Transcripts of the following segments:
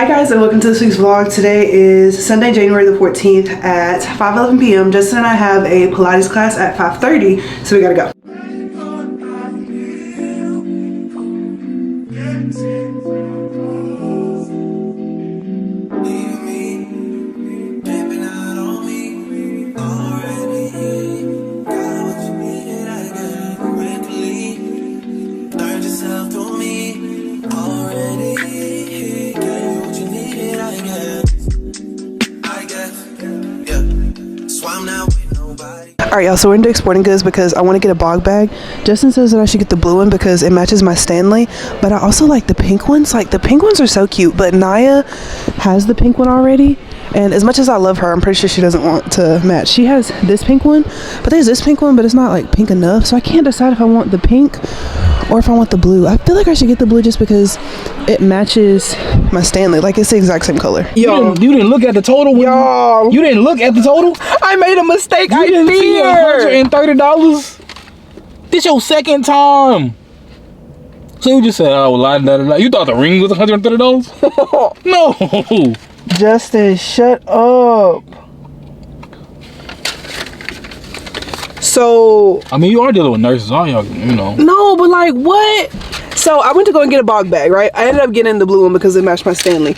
Hi guys, and welcome to this week's vlog. Today is Sunday, January the 14th at 5:11 p.m. Justin and I have a Pilates class at 5:30, so we gotta go. Alright y'all, so we're into Sporting Goods because I want to get a bog bag. Justin says that I should get the blue one because it matches my Stanley, but I also like the pink ones. Like, the pink ones are so cute, but Naya has the pink one already, and as much as I love her, I'm pretty sure she doesn't want to match. She has this pink one, but there's this pink one, but it's not like pink enough, so I can't decide if I want the pink or if I want the blue. I feel like I should get the blue just because it matches my Stanley. Like, it's the exact same color. Yo, you didn't look at the total? Yo, you didn't look at the total? I made a mistake. You didn't see $130? This your second time. So you just said, oh, well, you thought the ring was $130? No. Justin, shut up. So, I mean, you are dealing with nurses, aren't you? You know. No, but like, what? So I went to go and get a bog bag, right? I ended up getting the blue one because it matched my Stanley.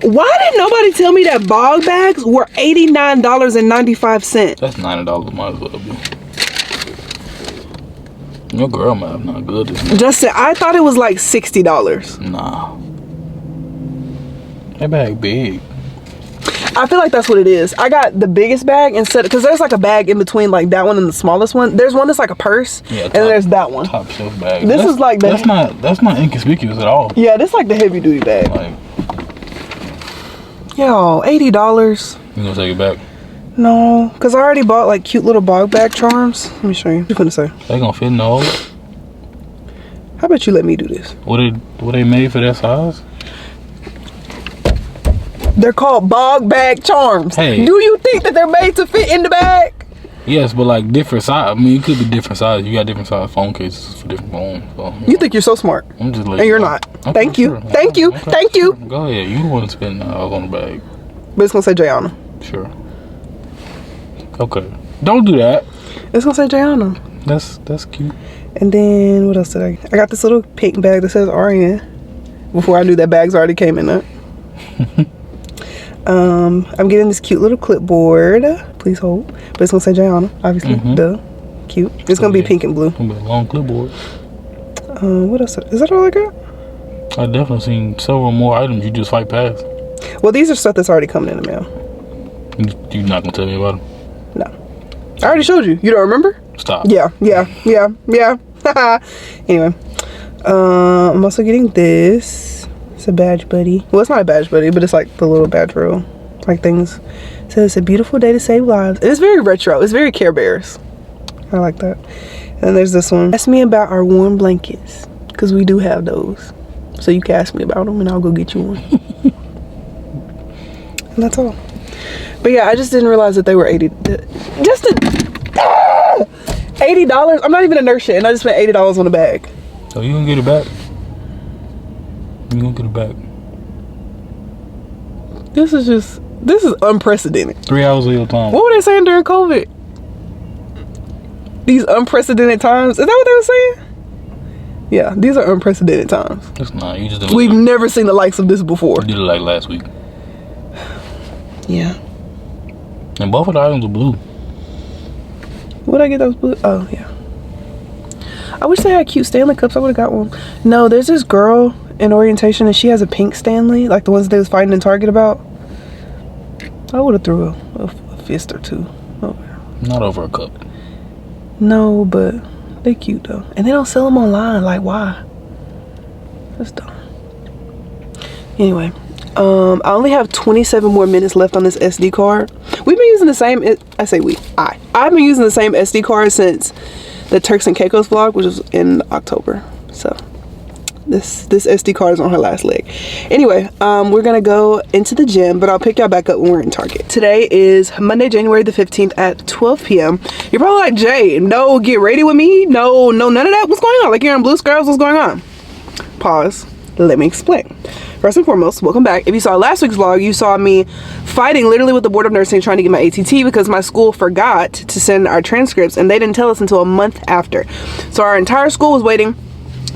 Why did nobody tell me that bog bags were $89.95? That's $90, might as well be. Your girl math not good this month. Justin, I thought it was like $60. Nah. That bag big. I feel like that's what it is. I got the biggest bag instead, because there's like a bag in between like that one and the smallest one. There's one that's like a purse, yeah, and there's that one. Top shelf bag. This is like the, that's not inconspicuous at all. Yeah, this is like the heavy duty bag. Like, yo, $80. You gonna take it back? No, because I already bought like cute little bog bag charms. Let me show you. What you gonna say? They gonna fit in the hole? How about you let me do this? What they made for that size? They're called bog bag charms. Hey. Do you think that they're made to fit in the bag? Yes, but like different size. I mean, it could be different size. You got different size phone cases for different phones. So, you think you're so smart. I'm just like, and you're not. Okay, Thank you. Sure. Thank you. Okay, Thank you. Go ahead. You the one to spend all on the bag. But it's gonna say Jayana. Sure. Okay. Don't do that. It's gonna say Jayana. That's cute. And then what else did I got this little pink bag that says RN. Before I knew that bags already came in it. I'm getting this cute little clipboard. Please hold. But it's gonna say Jayana, obviously. Duh. Cute. It's gonna be pink and blue. It's gonna be a long clipboard. What else? Is that all I got? I definitely seen several more items you just fight past. Well, these are stuff that's already coming in the mail. You're not gonna tell me about them? No. I already showed you. You don't remember? Stop. Yeah. Anyway. I'm also getting this. It's a badge buddy. Well, it's not a badge buddy, but it's like the little badge roll, like things. It says it's a beautiful day to save lives. And it's very retro. It's very Care Bears. I like that. And then there's this one. Ask me about our warm blankets, because we do have those. So you can ask me about them and I'll go get you one. And that's all. But yeah, I just didn't realize that they were $80. $80. I'm not even a nurse yet, and I just spent $80 on a bag. So you gonna get it back? You gonna get it back? This is unprecedented. 3 hours of your time. What were they saying during COVID? These unprecedented times. Is that what they were saying? Yeah, these are unprecedented times. It's not. You just We've never seen the likes of this before. You did it like last week. Yeah. And both of the items are blue. Would I get those blue? Oh yeah. I wish they had cute Stanley cups. I would have got one. No, there's this girl in orientation and she has a pink Stanley, like the ones they was fighting in Target about. I would have threw a fist or two over. Not over a cup. No, but they cute though, and they don't sell them online. Like, why? That's dumb. Anyway, I only have 27 more minutes left on this SD card. We've been using the same. I've been using the same SD card since the Turks and Caicos vlog, which was in October. So this SD card is on her last leg. Anyway, we're gonna go into the gym, but I'll pick y'all back up when we're in Target. Today is Monday, January the 15th at 12 p.m. You're probably like, Jay, no, get ready with me. No, none of that. What's going on? Like, you're in Blue Scrubs. What's going on? Pause. Let me explain. first and foremost, welcome back. If you saw last week's vlog, you saw me fighting literally with the Board of Nursing trying to get my ATT because my school forgot to send our transcripts and they didn't tell us until a month after. So our entire school was waiting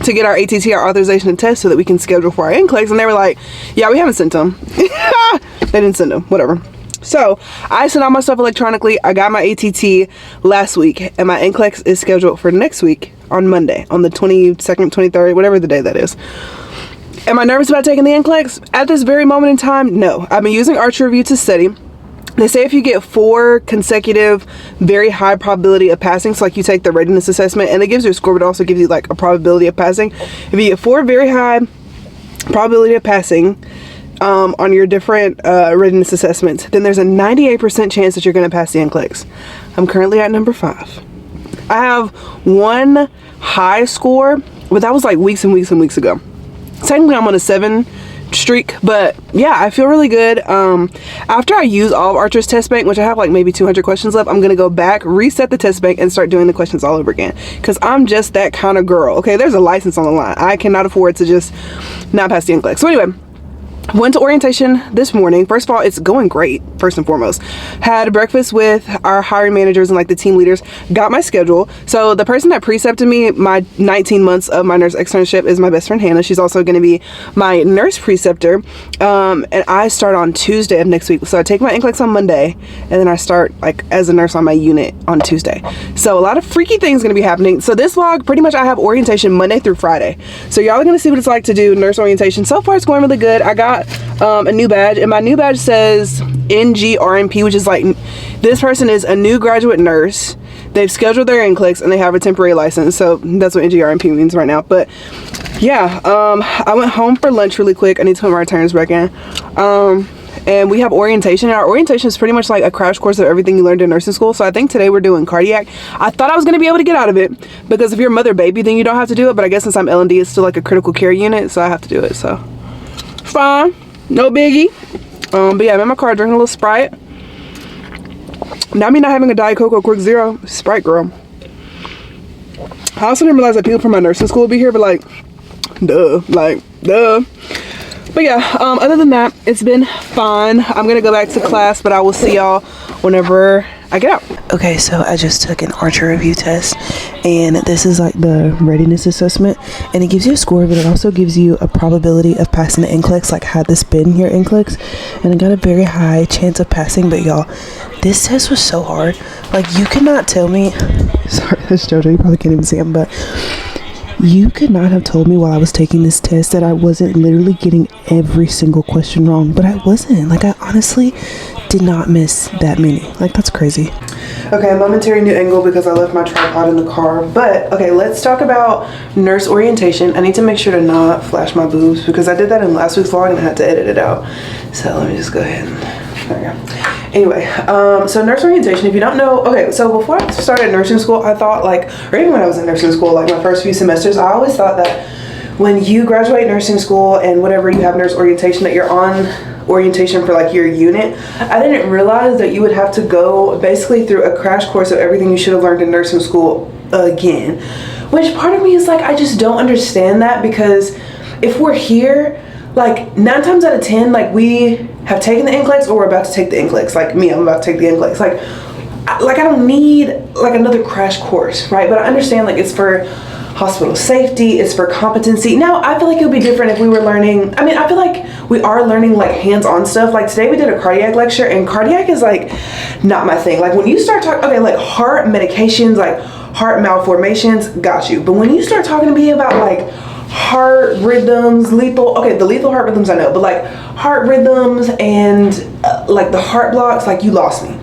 to get our ATT, our authorization and test, so that we can schedule for our NCLEX, and they were like, yeah, we haven't sent them. They didn't send them, whatever. So I sent all my stuff electronically. I got my ATT last week, and my NCLEX is scheduled for next week on Monday, on the 22nd, 23rd, whatever the day that is. Am I nervous about taking the NCLEX? At this very moment in time, no. I've been using Archer Review to study. They say if you get 4 consecutive, very high probability of passing, so like you take the readiness assessment, and it gives you a score, but it also gives you like a probability of passing. If you get 4 very high probability of passing on your different readiness assessments, then there's a 98% chance that you're going to pass the NCLEX. I'm currently at number 5. I have 1 high score, but that was like weeks and weeks and weeks ago. Technically, I'm on a 7 streak, but yeah, I feel really good. After I use all of Archer's test bank, which I have like maybe 200 questions left, I'm gonna go back, reset the test bank, and start doing the questions all over again, because I'm just that kind of girl. Okay, there's a license on the line. I cannot afford to just not pass the NCLEX. So anyway, went to orientation this morning. First of all, it's going great, first and foremost. Had breakfast with our hiring managers and like the team leaders, got my schedule. So the person that precepted me my 19 months of my nurse externship is my best friend Hannah. She's also going to be my nurse preceptor, and I start on Tuesday of next week. So I take my NCLEX on Monday, and then I start like as a nurse on my unit on Tuesday. So a lot of freaky things going to be happening. So this vlog, pretty much I have orientation Monday through Friday. So y'all are going to see what it's like to do nurse orientation. So far it's going really good. I got a new badge, and my new badge says NGRNP, which is like, this person is a new graduate nurse. They've scheduled their NCLEX and they have a temporary license. So that's what NGRNP means right now. But yeah, I went home for lunch really quick. I need to put my returns back in. And we have orientation. Our orientation is pretty much like a crash course of everything you learned in nursing school. So I think today we're doing cardiac. I thought I was going to be able to get out of it, because if you're mother baby, then you don't have to do it. But I guess since I'm L&D, it's still like a critical care unit, so I have to do it. So fine, no biggie. But yeah, I'm in my car drinking a little Sprite. Now me not having a Diet Coke or Quick Zero, Sprite girl. I also didn't realize that people from my nursing school would be here, but like, duh. But yeah, other than that, it's been fun. I'm gonna go back to class, but I will see y'all whenever I get out. Okay, so I just took an Archer Review test, and this is like the readiness assessment, and it gives you a score, but it also gives you a probability of passing the NCLEX, like had this been your NCLEX, and I got a very high chance of passing. But y'all, this test was so hard. Like, you could not tell me, sorry, that's JoJo, you probably can't even see him, but you could not have told me while I was taking this test that I wasn't literally getting every single question wrong. But I wasn't. Like, I honestly did not miss that many. Like, that's crazy. Okay, momentary new angle because I left my tripod in the car. But okay, let's talk about nurse orientation. I need to make sure to not flash my boobs because I did that in last week's vlog and I had to edit it out. So let me just go ahead and, there we go. Anyway, so nurse orientation, if you don't know, okay, so before I started nursing school, I thought like, or even when I was in nursing school, like my first few semesters, I always thought that when you graduate nursing school and whatever you have nurse orientation, that you're on orientation for like your unit. I didn't realize that you would have to go basically through a crash course of everything you should have learned in nursing school again, which part of me is like, I just don't understand that, because if we're here, like 9 times out of 10, like we have taken the NCLEX or we're about to take the NCLEX. Like me, I'm about to take the NCLEX. Like I don't need like another crash course, right? But I understand like it's for hospital safety, it's for competency. Now I feel like it would be different if we were learning, I mean, I feel like we are learning like hands-on stuff. Like today we did a cardiac lecture, and cardiac is like not my thing. Like when you start talking, okay, like heart medications, like heart malformations, got you. But when you start talking to me about like heart rhythms, lethal, okay, the lethal heart rhythms I know, but like heart rhythms and like the heart blocks, like you lost me.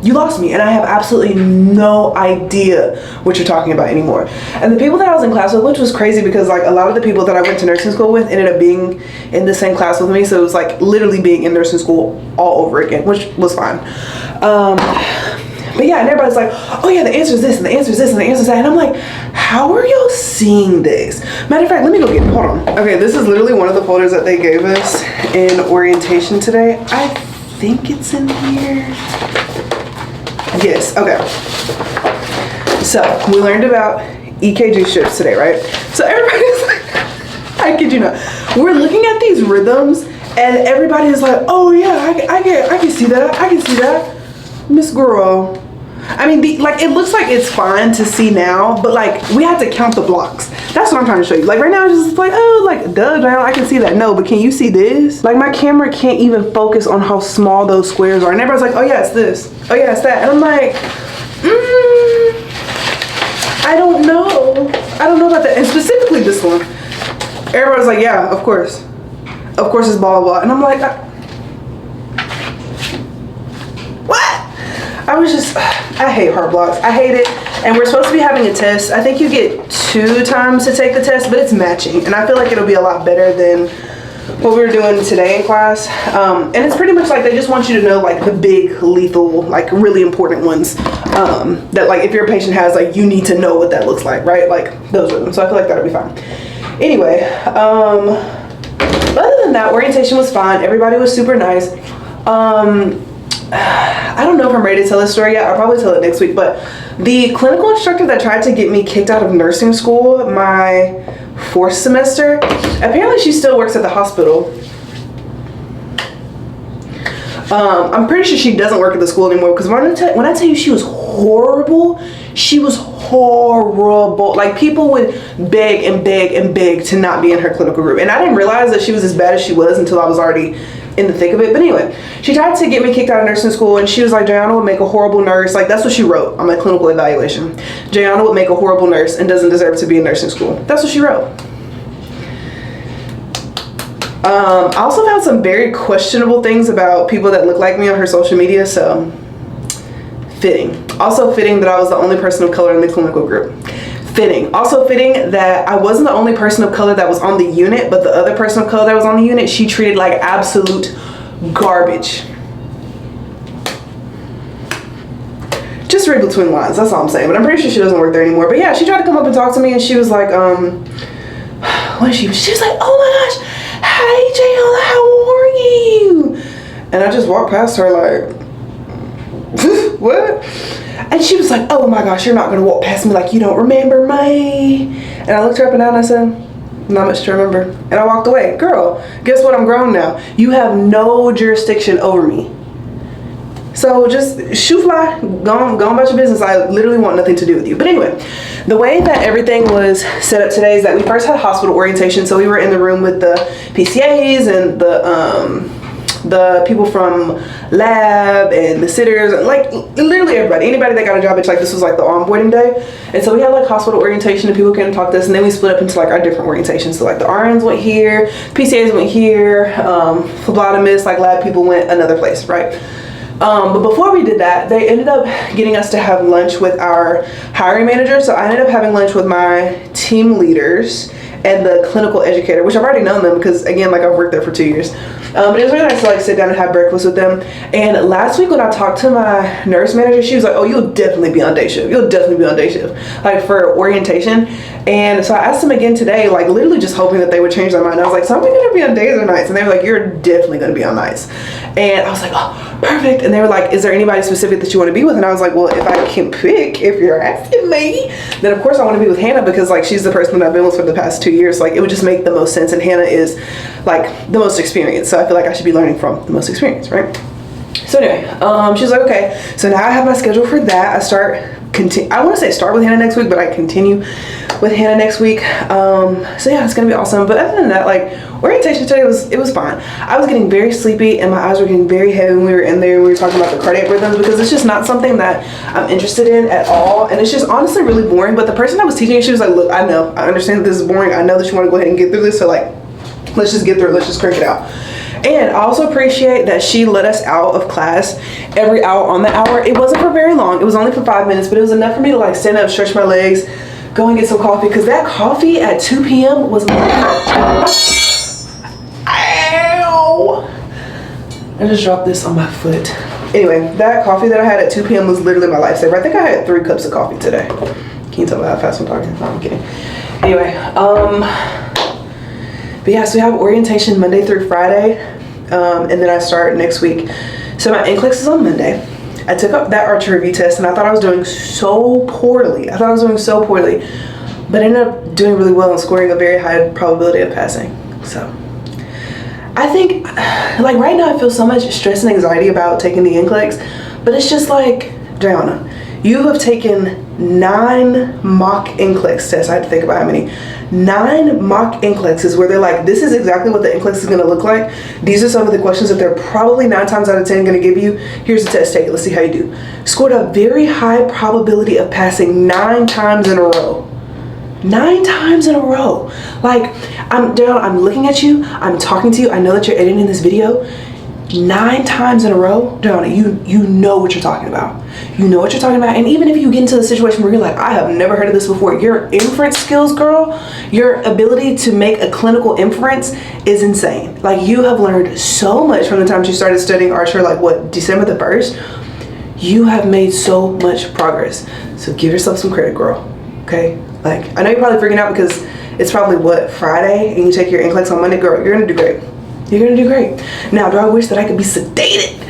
You lost me, and I have absolutely no idea what you're talking about anymore. And the people that I was in class with, which was crazy because like a lot of the people that I went to nursing school with ended up being in the same class with me, so it was like literally being in nursing school all over again, which was fine. But yeah, and everybody's like, oh yeah, the answer is this, and the answer is this, and the answer is that. And I'm like, how are y'all seeing this? Matter of fact, let me go get it. Hold on. Okay, this is literally one of the folders that they gave us in orientation today. I think it's in here. Yes, okay. So we learned about EKG strips today, right? So everybody's like, I I kid you not. We're looking at these rhythms, and everybody is like, "Oh yeah, I can see that. I can see that, Miss Girl." I mean, like, it looks like it's fine to see now, but like, we have to count the blocks. That's what I'm trying to show you. Like, right now, it's just like, oh, like, duh, now I can see that. No, but can you see this? Like, my camera can't even focus on how small those squares are. And everybody's like, oh yeah, it's this. Oh yeah, it's that. And I'm like, I don't know. I don't know about that. And specifically this one. Everybody's like, yeah, of course. Of course it's blah, blah, blah. And I'm like, what? I was just, I hate heart blocks. I hate it. And we're supposed to be having a test. I think you get 2 times to take the test, but it's matching. And I feel like it'll be a lot better than what we were doing today in class. And it's pretty much like they just want you to know like the big, lethal, like really important ones that like if your patient has, like you need to know what that looks like, right? Like those are them. So I feel like that'll be fine. Anyway, other than that, orientation was fine. Everybody was super nice. I don't know if I'm ready to tell this story yet. I'll probably tell it next week, but the clinical instructor that tried to get me kicked out of nursing school my 4th semester, apparently she still works at the hospital. I'm pretty sure she doesn't work at the school anymore, because when I tell you she was horrible, she was horrible. Like, people would beg and beg and beg to not be in her clinical group. And I didn't realize that she was as bad as she was until I was already in the thick of it. But anyway, she tried to get me kicked out of nursing school, and she was like, Jayana would make a horrible nurse. Like, that's what she wrote on my clinical evaluation. Jayana would make a horrible nurse and doesn't deserve to be in nursing school. That's what she wrote. I also found some very questionable things about people that look like me on her social media, so fitting. Also fitting that I was the only person of color in the clinical group. Fitting. Also fitting that I wasn't the only person of color that was on the unit, but the other person of color that was on the unit, she treated like absolute garbage. Just read between the lines, that's all I'm saying. But I'm pretty sure she doesn't work there anymore. But yeah, she tried to come up and talk to me, and she was like, what is she? She was like, oh my gosh, hey Jayla, how are you? And I just walked past her like, what? And she was like, oh my gosh, you're not gonna walk past me like you don't remember me. And I looked her up and down and I said, not much to remember. And I walked away. Girl, guess what? I'm grown now. You have no jurisdiction over me. So just shoot fly, go on about your business. I literally want nothing to do with you. But anyway, the way that everything was set up today is that we first had hospital orientation. So we were in the room with the PCAs and the people from lab and the sitters, and like literally anybody that got a job. It's like, this was like the onboarding day. And so we had like hospital orientation and people came and talk to us, and then we split up into like our different orientations. So like the RNs went here, PCAs went here, phlebotomists, like lab people went another place, right? But before we did that, they ended up getting us to have lunch with our hiring manager. So I ended up having lunch with my team leaders and the clinical educator, which I've already known them because, again, like I've worked there for 2 years. But it was really nice to like sit down and have breakfast with them. And last week when I talked to my nurse manager, she was like, oh, you'll definitely be on day shift. You'll definitely be on day shift, like for orientation. And so I asked them again today, like literally just hoping that they would change their mind. I was like, so am I gonna be on days or nights? And they were like, you're definitely gonna be on nights. And I was like, oh, perfect. And they were like, is there anybody specific that you want to be with? And I was like, well, if I can pick, if you're asking me, then of course I want to be with Hannah, because like she's the person that I've been with for the past 2 years. Like it would just make the most sense, and Hannah is like the most experienced, so I feel like I should be learning from the most experienced, right? So anyway, she's like, okay, so now I have my schedule for that. I want to say start with Hannah next week, but I continue with Hannah next week. So yeah, it's gonna be awesome. But other than that, like orientation today it was fine. I was getting very sleepy and my eyes were getting very heavy when we were in there and we were talking about the cardiac rhythms, because it's just not something that I'm interested in at all, and it's just honestly really boring. But the person I was teaching, she was like, look, I know, I understand that this is boring, I know that you want to go ahead and get through this, so like let's just get through it, let's just crank it out. And I also appreciate that she let us out of class every hour on the hour. It wasn't for very long, it was only for 5 minutes, but it was enough for me to like stand up, stretch my legs, go and get some coffee, because that coffee at 2 p.m. was ow! I just dropped this on my foot. Anyway, that coffee that I had at 2 p.m. was literally my lifesaver. I think I had 3 cups of coffee today. Can you tell me how fast I'm talking? No, I'm kidding. Anyway, but yeah, so we have orientation Monday through Friday, and then I start next week. So my NCLEX is on Monday. I took up that archery review test and I thought I was doing so poorly. but ended up doing really well and scoring a very high probability of passing. So I think, like right now I feel so much stress and anxiety about taking the NCLEX, but it's just like, Brianna, you have taken 9 mock NCLEX tests. I had to think about how many. 9 mock NCLEXs where they're like, this is exactly what the NCLEX is going to look like. These are some of the questions that they're probably 9 times out of 10 going to give you. Here's the test, take it, let's see how you do. Scored a very high probability of passing 9 times in a row. 9 times in a row. Like, I'm looking at you, I'm talking to you, I know that you're editing this video. 9 times in a row, Donna, you know what you're talking about. You know what you're talking about. And even if you get into the situation where you're like, I have never heard of this before, your inference skills, girl, your ability to make a clinical inference is insane. Like, you have learned so much from the time you started studying archer, like what, December the 1st? You have made so much progress. So give yourself some credit, girl. Okay? Like, I know you're probably freaking out because it's probably what, Friday, and you take your NCLEX on Monday. Girl, you're gonna do great. You're gonna do great. Now, do I wish that I could be sedated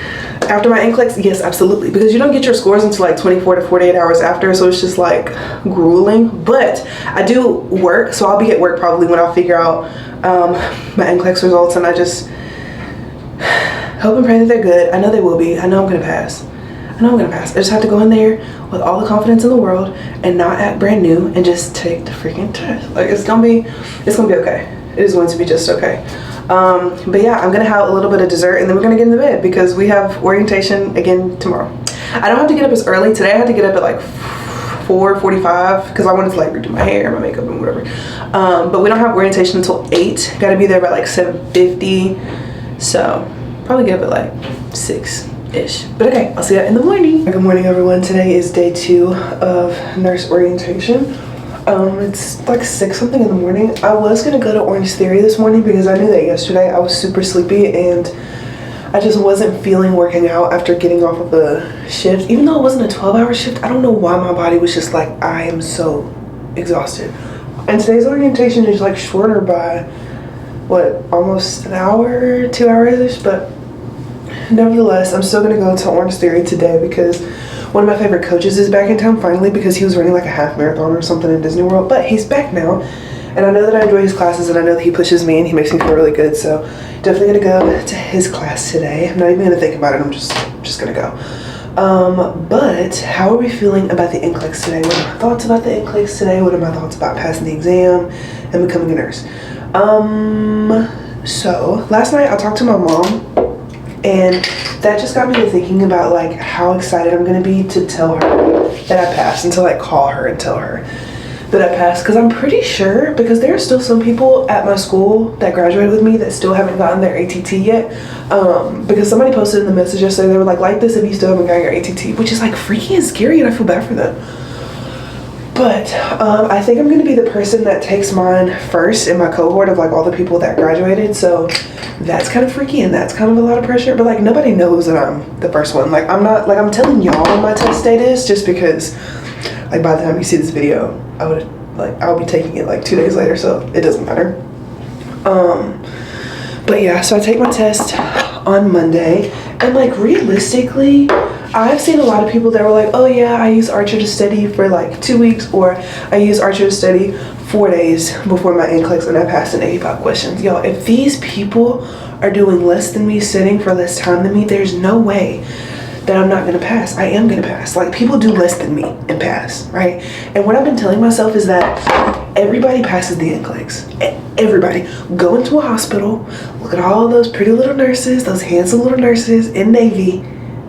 after my NCLEX? Yes, absolutely. Because you don't get your scores until like 24 to 48 hours after, so it's just like grueling. But I do work, so I'll be at work probably when I figure out my NCLEX results, and I just hope and pray that they're good. I know they will be. I know I'm gonna pass. I know I'm gonna pass. I just have to go in there with all the confidence in the world and not act brand new and just take the freaking test. Like, it's gonna be okay. It is going to be just okay. But yeah, I'm gonna have a little bit of dessert and then we're gonna get into bed because we have orientation again tomorrow. I don't have to get up as early. Today I had to get up at like 4:45 because I wanted to like redo my hair, my makeup and whatever. But we don't have orientation until 8. Gotta be there by like 7:50. So probably get up at like 6-ish. But okay, I'll see you in the morning. Good morning, everyone. Today is day 2 of nurse orientation. It's like 6 something in the morning. I was gonna go to Orange Theory this morning because I knew that yesterday I was super sleepy and I just wasn't feeling working out after getting off of the shift. Even though it wasn't a 12-hour shift, I don't know why my body was just like, I am so exhausted. And today's orientation is like shorter by what, almost an hour, 2 hours-ish, but nevertheless, I'm still gonna go to Orange Theory today because one of my favorite coaches is back in town finally because he was running like a half marathon or something in Disney World, but he's back now. And I know that I enjoy his classes and I know that he pushes me and he makes me feel really good. So definitely gonna go to his class today. I'm not even gonna think about it, I'm just gonna go. But how are we feeling about the NCLEX today? What are my thoughts about the NCLEX today? What are my thoughts about passing the exam and becoming a nurse? So last night I talked to my mom and that just got me to thinking about like how excited I'm gonna be to tell her that I passed and to like call her and tell her that I passed, because I'm pretty sure, because there are still some people at my school that graduated with me that still haven't gotten their ATT yet, because somebody posted in the message yesterday, they were like this if you still haven't gotten your ATT, which is like freaky and scary and I feel bad for them. But I think I'm gonna be the person that takes mine first in my cohort of like all the people that graduated, so that's kind of freaky and that's kind of a lot of pressure, but like nobody knows that I'm the first one. Like I'm not, like I'm telling y'all when my test date is just because like by the time you see this video, I'll be taking it like 2 days later, so it doesn't matter. But yeah, so I take my test on Monday, and like realistically, I've seen a lot of people that were like, oh yeah, I use Archer to study for like 2 weeks, or I use Archer to study 4 days before my NCLEX and I passed in 85 questions. Y'all, if these people are doing less than me, studying for less time than me, there's no way that I'm not gonna pass. I am gonna pass. Like, people do less than me and pass, right? And what I've been telling myself is that everybody passes the NCLEX. Everybody. Go into a hospital, look at all those pretty little nurses, those handsome little nurses in Navy.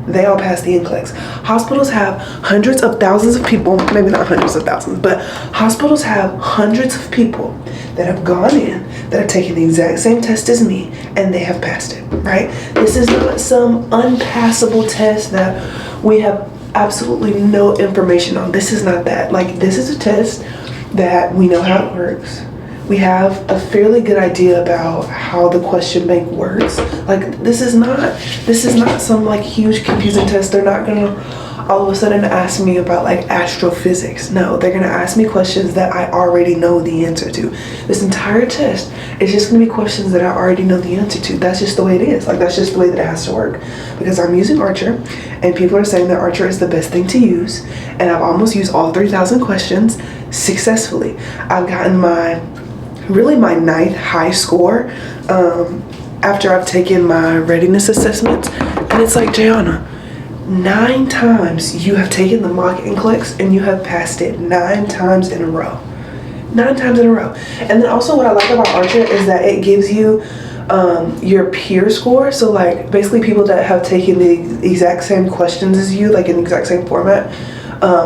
They all pass the NCLEX. Hospitals have hundreds of thousands of people, maybe not hundreds of thousands, but hospitals have hundreds of people that have gone in, that have taken the exact same test as me, and they have passed it, right? This is not some unpassable test that we have absolutely no information on. This is not that. Like, this is a test that we know how it works. We have a fairly good idea about how the question bank works. Like, this is not some like huge confusing test. They're not gonna all of a sudden ask me about like astrophysics. No, they're gonna ask me questions that I already know the answer to. This entire test is just gonna be questions that I already know the answer to. That's just the way it is. Like, that's just the way that it has to work. Because I'm using Archer, and people are saying that Archer is the best thing to use, and I've almost used all 3,000 questions successfully. I've gotten my 9th high score after I've taken my readiness assessments, and it's like, Jayana, 9 times you have taken the mock NCLEX and you have passed it 9 times in a row. 9 times in a row. And then also what I like about Archer is that it gives you your peer score. So like basically people that have taken the exact same questions as you, like in the exact same format,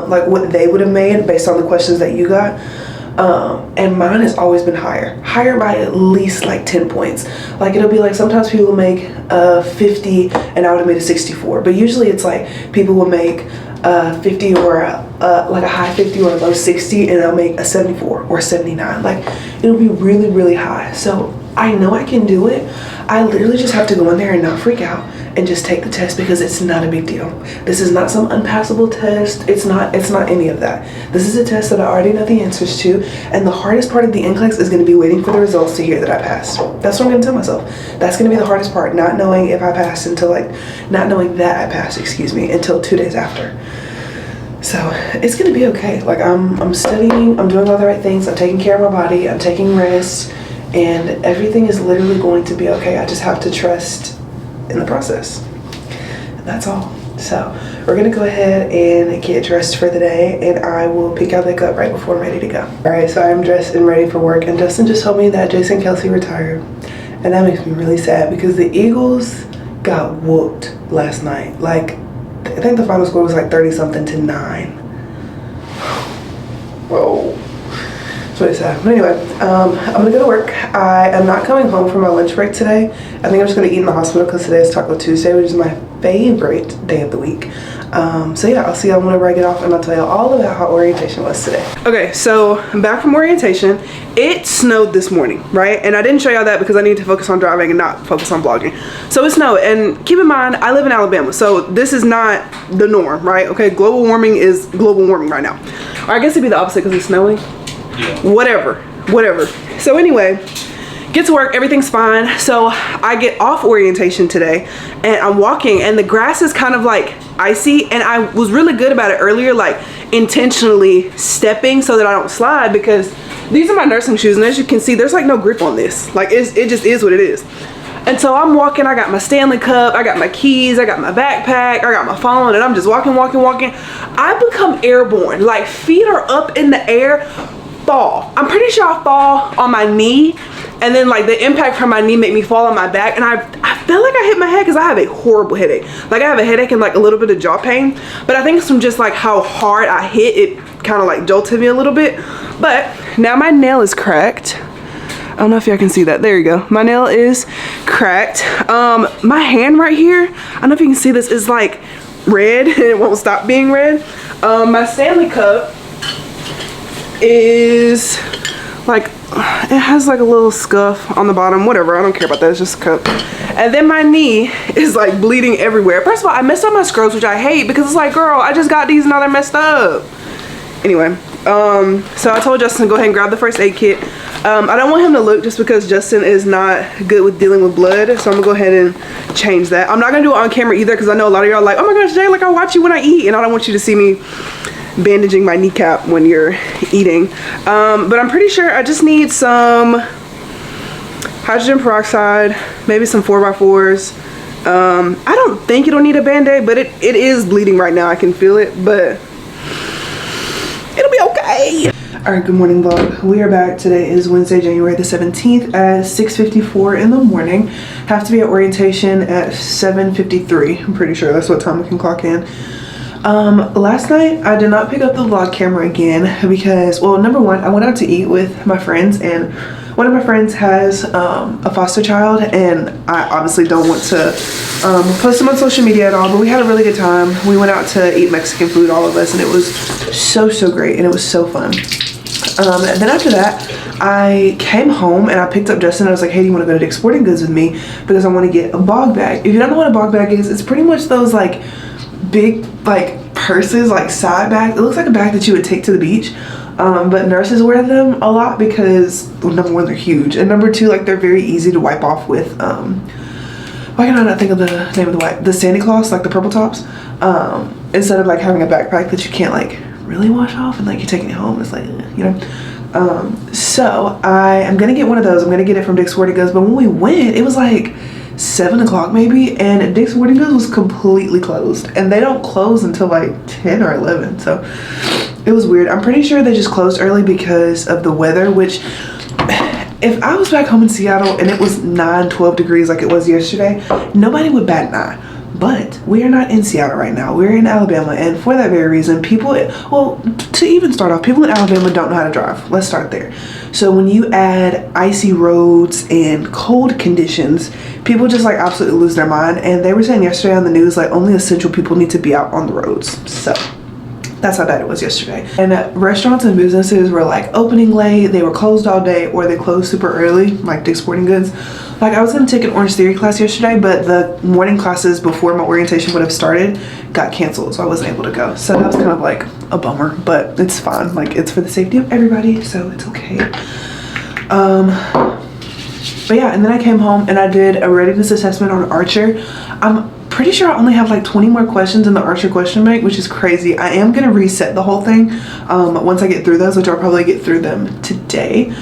like what they would have made based on the questions that you got. And mine has always been higher by at least like 10 points. Like it'll be like sometimes people will make 50 and I would have made a 64, but usually it's like people will make 50 or like a high 50 or a low 60, and I'll make a 74 or a 79. Like it'll be really, really high. So I know I can do it. I literally just have to go in there and not freak out and just take the test, because it's not a big deal. This is not some unpassable test. It's not any of that. This is a test that I already know the answers to, and the hardest part of the NCLEX is going to be waiting for the results to hear that I passed. That's what I'm going to tell myself. That's going to be the hardest part, not knowing if I passed until not knowing that I passed, until 2 days after. So it's going to be okay. Like I'm studying, I'm doing all the right things, I'm taking care of my body, I'm taking rest, and everything is literally going to be okay. I just have to trust in the process. And that's all. So we're gonna go ahead and get dressed for the day, and I will pick out that up right before I'm ready to go. All right, so I'm dressed and ready for work, and Justin just told me that Jason Kelsey retired, and that makes me really sad because the Eagles got whooped last night. Like, I think the final score was like 30-something to 9. Whoa. That's really sad. But anyway, I'm gonna go to work. I am not coming home for my lunch break today. I think I'm just gonna eat in the hospital because today is Taco Tuesday, which is my favorite day of the week. So yeah, I'll see y'all whenever I get off, and I'll tell y'all all about how orientation was today. Okay, so I'm back from orientation. It snowed this morning, right? And I didn't show y'all that because I need to focus on driving and not focus on vlogging. So it snowed, and keep in mind, I live in Alabama, so this is not the norm, right? Okay, global warming is global warming right now. Or I guess it'd be the opposite because it's snowing. Yeah. Whatever. So anyway, get to work, everything's fine. So I get off orientation today, and I'm walking, and the grass is kind of like icy, and I was really good about it earlier, like intentionally stepping so that I don't slide, because these are my nursing shoes, and as you can see, there's like no grip on this. Like it just is what it is. And so I'm walking, I got my Stanley Cup, I got my keys, I got my backpack, I got my phone, and I'm just walking. I become airborne, like feet are up in the air, fall. I'm pretty sure I fall on my knee, and then like the impact from my knee made me fall on my back, and I feel like I hit my head because I have a horrible headache. Like I have a headache and like a little bit of jaw pain, but I think it's from just like how hard I hit it, kind of like jolted me a little bit. But now my nail is cracked. I don't know if y'all can see that. There you go. My nail is cracked. My hand right here, I don't know if you can see this, is like red and it won't stop being red. My Stanley Cup is like, it has like a little scuff on the bottom, whatever, I don't care about that, it's just a cup. And then my knee is like bleeding everywhere. First of all, I messed up my scrubs, which I hate because it's like, girl, I just got these and now they're messed up. Anyway, so I told Justin to go ahead and grab the first aid kit. I don't want him to look just because Justin is not good with dealing with blood, so I'm gonna go ahead and change that. I'm not gonna do it on camera either because I know a lot of y'all are like, oh my gosh, Jay, like I watch you when I eat, and I don't want you to see me bandaging my kneecap when you're eating. But I'm pretty sure I just need some hydrogen peroxide, maybe some 4x4s. I don't think it'll need a band-aid, but it is bleeding right now. I can feel it, but it'll be okay. All right, good morning vlog. We are back. Today is Wednesday, January the 17th at 6:54 in the morning. Have to be at orientation at 7:53. I'm pretty sure that's what time we can clock in. Last night I did not pick up the vlog camera again because, well, number one, I went out to eat with my friends, and one of my friends has a foster child, and I obviously don't want to post them on social media at all, but we had a really good time. We went out to eat Mexican food, all of us, and it was so great, and it was so fun. And then after that, I came home and I picked up Justin. I was like, hey, do you want to go to Dick's Sporting Goods with me? Because I want to get a bog bag. If you don't know what a bog bag is, it's pretty much those like big like purses, like side bags. It looks like a bag that you would take to the beach. But nurses wear them a lot because, well, number one, they're huge, and number two, like they're very easy to wipe off with. Why can I not think of the name of the wipe? The Santa Claus, like the purple tops. Instead of like having a backpack that you can't like really wash off and like you're taking it home. It's like, you know. So I am gonna get one of those. I'm gonna get it from Dick's Sporting Goods. But when we went, it was like 7 o'clock maybe, and Dick's Sporting Goods was completely closed, and they don't close until like 10 or 11. So it was weird. I'm pretty sure they just closed early because of the weather, which if I was back home in Seattle and it was 12 degrees like it was yesterday, nobody would bat an eye. But we are not in Seattle right now. We're in Alabama, and for that very reason, people, well, to even start off, people in Alabama don't know how to drive. Let's start there. So when you add icy roads and cold conditions, people just like absolutely lose their mind. And they were saying yesterday on the news, like only essential people need to be out on the roads. So that's how bad it was yesterday. And restaurants and businesses were like opening late, they were closed all day, or they closed super early, like Dick's Sporting Goods. Like I was gonna take an Orange Theory class yesterday, but the morning classes before my orientation would have started got canceled, so I wasn't able to go. So that was kind of like a bummer, but it's fine. Like it's for the safety of everybody, so it's okay. But yeah, and then I came home and I did a readiness assessment on Archer. I'm pretty sure I only have like 20 more questions in the Archer question bank, which is crazy. I am gonna reset the whole thing once I get through those, which I'll probably get through them today.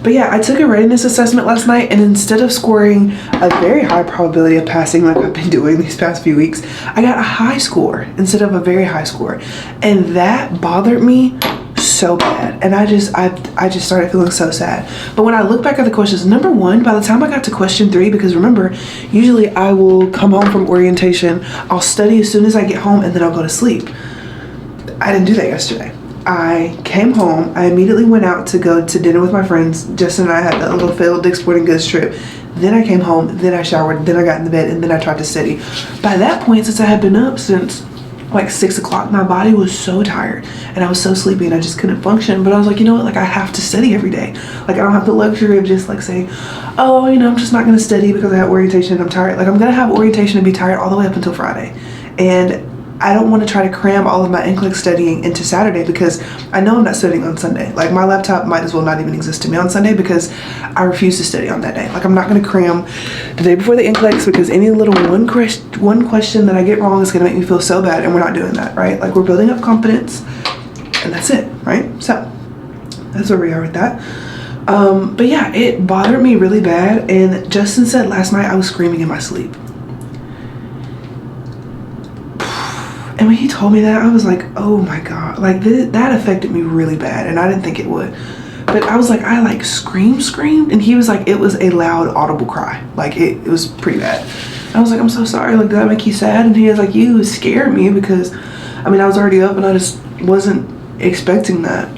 But yeah, I took a readiness assessment last night, and instead of scoring a very high probability of passing like I've been doing these past few weeks, I got a high score instead of a very high score, and that bothered me so bad. And I just started feeling so sad. But when I look back at the questions, number one, by the time I got to question 3, because remember, usually I will come home from orientation, I'll study as soon as I get home, and then I'll go to sleep. I didn't do that yesterday. I came home, I immediately went out to go to dinner with my friends. Justin and I had that little failed Dick's Sporting Goods trip. Then I came home, then I showered, then I got in the bed, and then I tried to study. By that point, since I had been up since like 6 o'clock, my body was so tired and I was so sleepy and I just couldn't function. But I was like, you know what, like I have to study every day. Like I don't have the luxury of just like saying, oh, you know, I'm just not gonna study because I have orientation and I'm tired. Like I'm gonna have orientation and be tired all the way up until Friday. And I don't want to try to cram all of my NCLEX studying into Saturday because I know I'm not studying on Sunday. Like my laptop might as well not even exist to me on Sunday because I refuse to study on that day. Like I'm not going to cram the day before the NCLEX because any little one question that I get wrong is going to make me feel so bad, and we're not doing that, right? Like we're building up confidence, and that's it, right? So that's where we are with that. But yeah, it bothered me really bad, and Justin said last night I was screaming in my sleep. And when he told me that, I was like, oh my God, like that affected me really bad, and I didn't think it would. But I was like, I like screamed, and he was like, it was a loud audible cry. Like it was pretty bad. I was like, I'm so sorry, like did that make you sad? And he was like, you scared me because, I mean, I was already up and I just wasn't expecting that.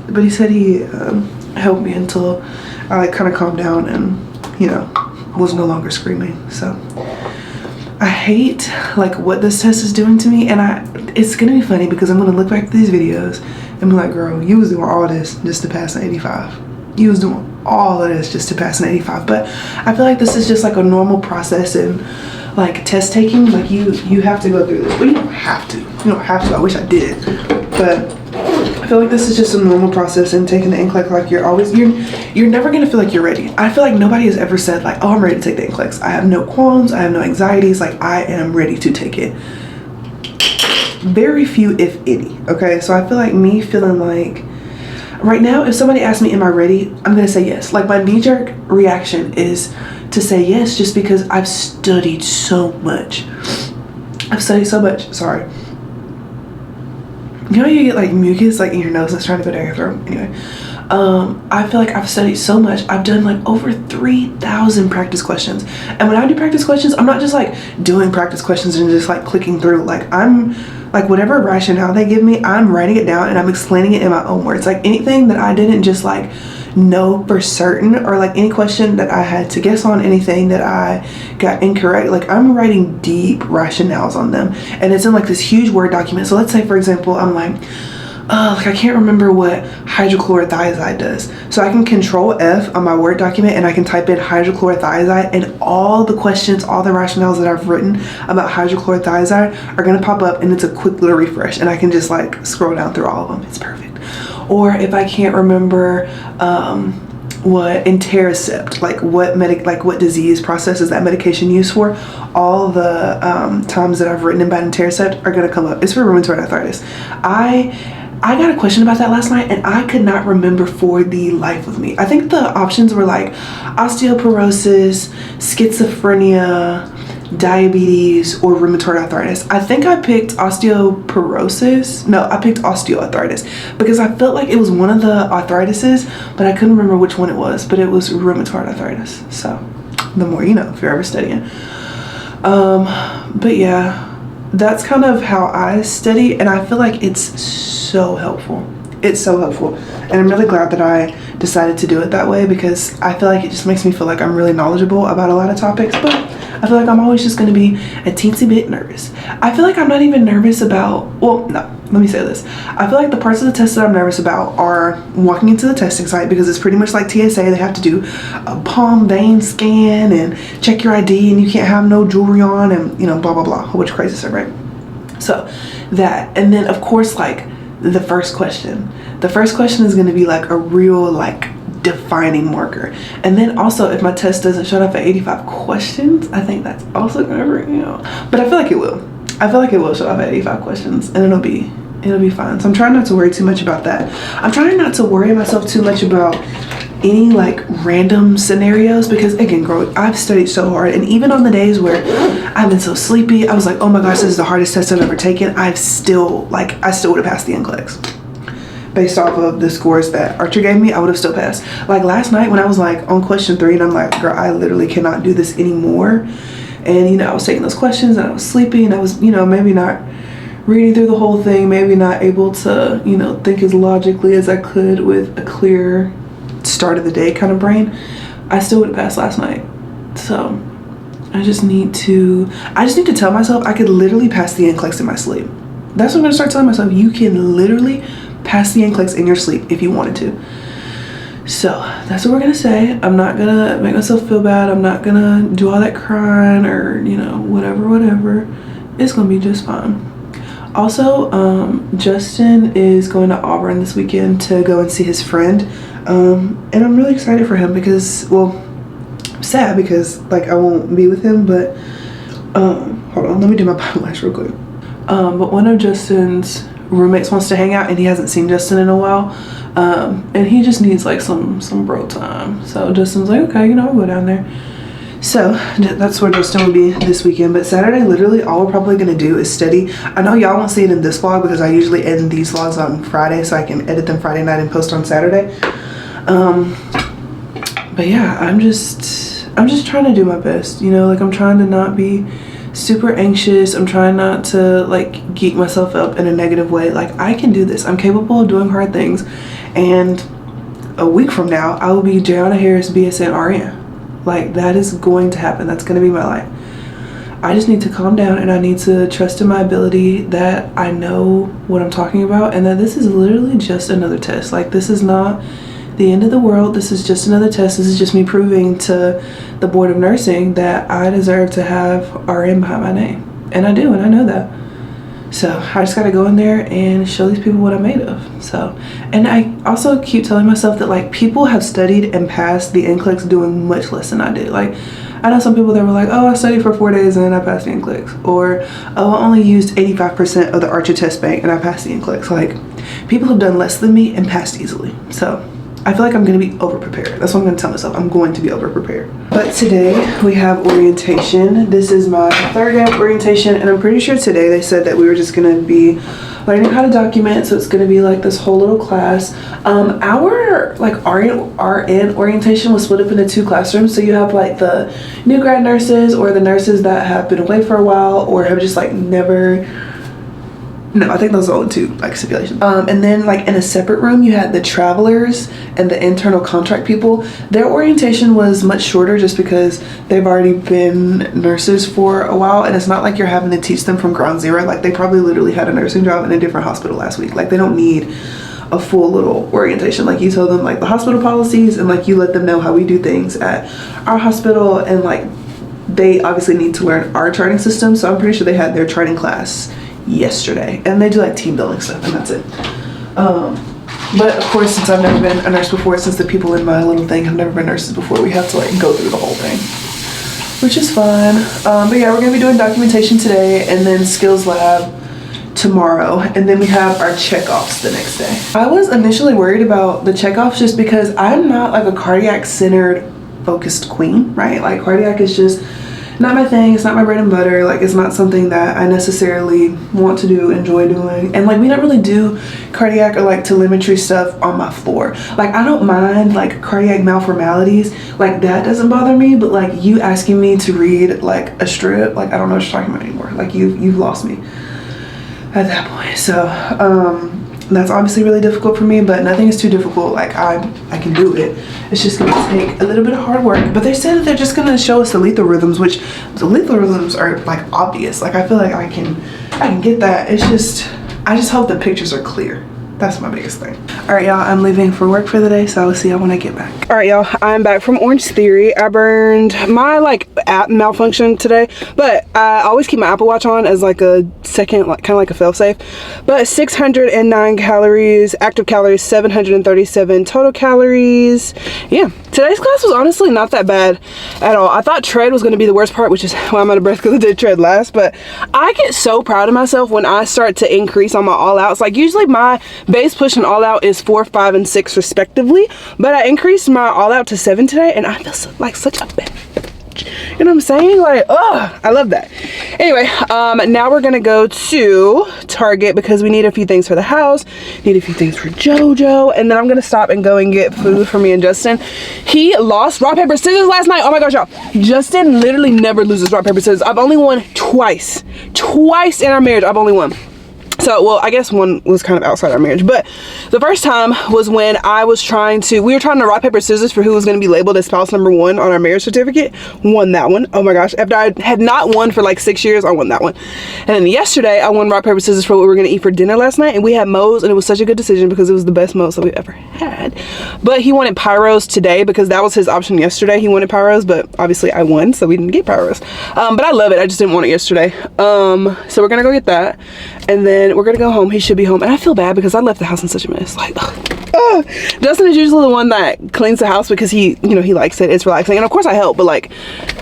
But he said he helped me until I like kind of calmed down and, you know, was no longer screaming. So I hate like what this test is doing to me, and it's gonna be funny because I'm gonna look back at these videos and be like, girl, you was doing all this just to pass an 85. You was doing all of this just to pass an 85. But I feel like this is just like a normal process in like test taking. Like you have to go through this, but you don't have to. You don't have to. I wish I did, but I feel like this is just a normal process in taking the NCLEX. Like you're never gonna feel like you're ready. I feel like nobody has ever said like, oh, I'm ready to take the NCLEX. I have no qualms, I have no anxieties, like I am ready to take it. Very few, if any, okay? So I feel like me feeling like, right now, if somebody asks me, am I ready? I'm gonna say yes. Like my knee-jerk reaction is to say yes just because I've studied so much. Sorry. You know you get like mucus like in your nose that's trying to go down your throat? Anyway, I feel like I've studied so much. I've done like over 3,000 practice questions. And when I do practice questions, I'm not just like doing practice questions and just like clicking through. Like I'm like whatever rationale they give me, I'm writing it down and I'm explaining it in my own words. Like anything that I didn't just like know for certain, or like any question that I had to guess on, anything that I got incorrect, like I'm writing deep rationales on them, and it's in like this huge Word document. So let's say for example I'm like, like I can't remember what hydrochlorothiazide does. So I can control F on my Word document and I can type in hydrochlorothiazide, and all the questions, all the rationales that I've written about hydrochlorothiazide are gonna pop up, and it's a quick little refresh, and I can just like scroll down through all of them. It's perfect. Or if I can't remember what Intercept, like what disease process is that medication used for, all the times that I've written about Intercept are gonna come up. It's for rheumatoid arthritis. I got a question about that last night and I could not remember for the life of me. I think the options were like osteoporosis, schizophrenia, diabetes, or rheumatoid arthritis. I think I picked osteoporosis. No, I picked osteoarthritis because I felt like it was one of the arthritises, but I couldn't remember which one it was, but it was rheumatoid arthritis. So the more you know if you're ever studying. But yeah, that's kind of how I study, and I feel like it's so helpful. It's so helpful, and I'm really glad that I decided to do it that way, because I feel like it just makes me feel like I'm really knowledgeable about a lot of topics, but I feel like I'm always just going to be a teensy bit nervous. I feel like I'm not even nervous about, well, no, let me say this. I feel like the parts of the test that I'm nervous about are walking into the testing site, because it's pretty much like TSA. They have to do a palm vein scan and check your ID, and you can't have no jewelry on, and you know, blah, blah, blah, a whole bunch of crazy stuff, right? So that, and then of course, like the first question is going to be like a real like defining marker. And then also, if my test doesn't shut off at 85 questions, I think that's also going to bring, you know, but I feel like it will. I feel like it will shut off at 85 questions, and it'll be fine. So I'm trying not to worry too much about that. I'm trying not to worry myself too much about any like random scenarios, because again, girl, I've studied so hard, and even on the days where I've been so sleepy, I was like, oh my gosh, this is the hardest test I've ever taken, I still would have passed the NCLEX. Based off of the scores that Archer gave me, I would have still passed. Like last night when I was like on question 3, and I'm like, girl, I literally cannot do this anymore. And you know, I was taking those questions and I was sleepy, and I was, you know, maybe not reading through the whole thing, maybe not able to, you know, think as logically as I could with a clear start of the day kind of brain. I still would have passed last night. So I just need to tell myself I could literally pass the NCLEX in my sleep. That's what I'm gonna start telling myself. You can literally pass the NCLEX in your sleep if you wanted to. So that's what we're gonna say. I'm not gonna make myself feel bad. I'm not gonna do all that crying or, you know, whatever. It's gonna be just fine. Also, Justin is going to Auburn this weekend to go and see his friend. And I'm really excited for him because, well, I'm sad because like I won't be with him, but hold on, let me do my bottom lash real quick. But one of Justin's roommates wants to hang out, and he hasn't seen Justin in a while, and he just needs like some bro time. So Justin's like, okay, you know, I'll go down there. So that's where Justin will be this weekend. But Saturday, literally all we're probably gonna do is study. I know y'all won't see it in this vlog because I usually end these vlogs on Friday, so I can edit them Friday night and post on Saturday. But yeah, I'm just trying to do my best, you know, like I'm trying to not be super anxious. I'm trying not to like geek myself up in a negative way. Like I can do this. I'm capable of doing hard things, and a week from now I will be Jayana Harris BSN RN. Like that is going to happen. That's going to be my life. I just need to calm down, and I need to trust in my ability that I know what I'm talking about, and that this is literally just another test. Like this is not the end of the world. This is just another test. This is just me proving to the board of nursing that I deserve to have RN behind my name, and I do, and I know that. So I just got to go in there and show these people what I'm made of. So, and I also keep telling myself that like people have studied and passed the NCLEX doing much less than I did. Like I know some people that were like, oh, I studied for 4 days and then I passed the NCLEX, or oh, I only used 85% of the Archer test bank and I passed the NCLEX. Like people have done less than me and passed easily. So I feel like I'm going to be over-prepared. That's what I'm going to tell myself. I'm going to be over-prepared. But today we have orientation. This is my third day of orientation, and I'm pretty sure today they said that we were just going to be learning how to document, so it's going to be like this whole little class. Our like RN orientation was split up into 2 classrooms. So you have like the new grad nurses, or the nurses that have been away for a while or have just like never No, I think those are the only two like stipulations. And then like in a separate room you had the travelers and the internal contract people. Their orientation was much shorter just because they've already been nurses for a while, and it's not like you're having to teach them from ground zero. Like they probably literally had a nursing job in a different hospital last week. Like they don't need a full little orientation. Like you tell them like the hospital policies, and like you let them know how we do things at our hospital, and like they obviously need to learn our charting system. So I'm pretty sure they had their charting class yesterday, and they do like team building stuff, and that's it. But of course, since I've never been a nurse before, since the people in my little thing have never been nurses before, we have to like go through the whole thing, which is fun. But yeah, we're gonna be doing documentation today, and then skills lab tomorrow, and then we have our checkoffs the next day. I was initially worried about the checkoffs just because I'm not like a cardiac centered focused queen, right? Like cardiac is just not my thing. It's not my bread and butter. Like it's not something that I necessarily want to do, enjoy doing. And like we don't really do cardiac or like telemetry stuff on my floor. Like I don't mind like cardiac malformalities, like that doesn't bother me, but like you asking me to read like a strip, like I don't know what you're talking about anymore. Like you've lost me at that point. So that's obviously really difficult for me, but nothing is too difficult. Like I can do it. It's just gonna take a little bit of hard work. But they said that they're just gonna show us the lethal rhythms, which the lethal rhythms are like obvious. Like I feel like I can get that. It's just I just hope the pictures are clear. That's my biggest thing. All right, y'all, I'm leaving for work for the day, so I will see y'all when I get back. All right, y'all, I'm back from Orange Theory. I burned my like app malfunction today, but I always keep my Apple Watch on as like a second, like kind of like a fail-safe. But 609 calories, active calories 737 total calories. Yeah, today's class was honestly not that bad at all. I thought tread was going to be the worst part, which is why I'm out of breath because I did tread last. But I get so proud of myself when I start to increase on my all outs. Like usually my base push and all out is 4, 5, and 6 respectively, but I increased my all out to 7 today, and I feel so, like such a bad bitch. You know what I'm saying? Like, oh, I love that. Anyway, now we're gonna go to Target because we need a few things for the house, need a few things for JoJo, and then I'm gonna stop and go and get food for me and Justin. He lost rock, paper, scissors last night. Oh my gosh, y'all. Justin literally never loses rock, paper, scissors. I've only won twice in our marriage. I've only won. So, well, I guess one was kind of outside our marriage, but the first time was when we were trying to rock, paper, scissors for who was going to be labeled as spouse number 1 on our marriage certificate. Won that one. Oh my gosh. After I had not won for like 6 years, I won that one. And then yesterday, I won rock, paper, scissors for what we were going to eat for dinner last night, and we had Moe's, and it was such a good decision because it was the best Moe's that we've ever had. But he wanted Pyros today because that was his option yesterday. He wanted Pyros, but obviously I won, so we didn't get Pyros. But I love it. I just didn't want it yesterday. So we're going to go get that, and then we're gonna go home. He should be home, and I feel bad because I left the house in such a mess. Like, Justin is usually the one that cleans the house because he likes it. It's relaxing, and of course I help, but like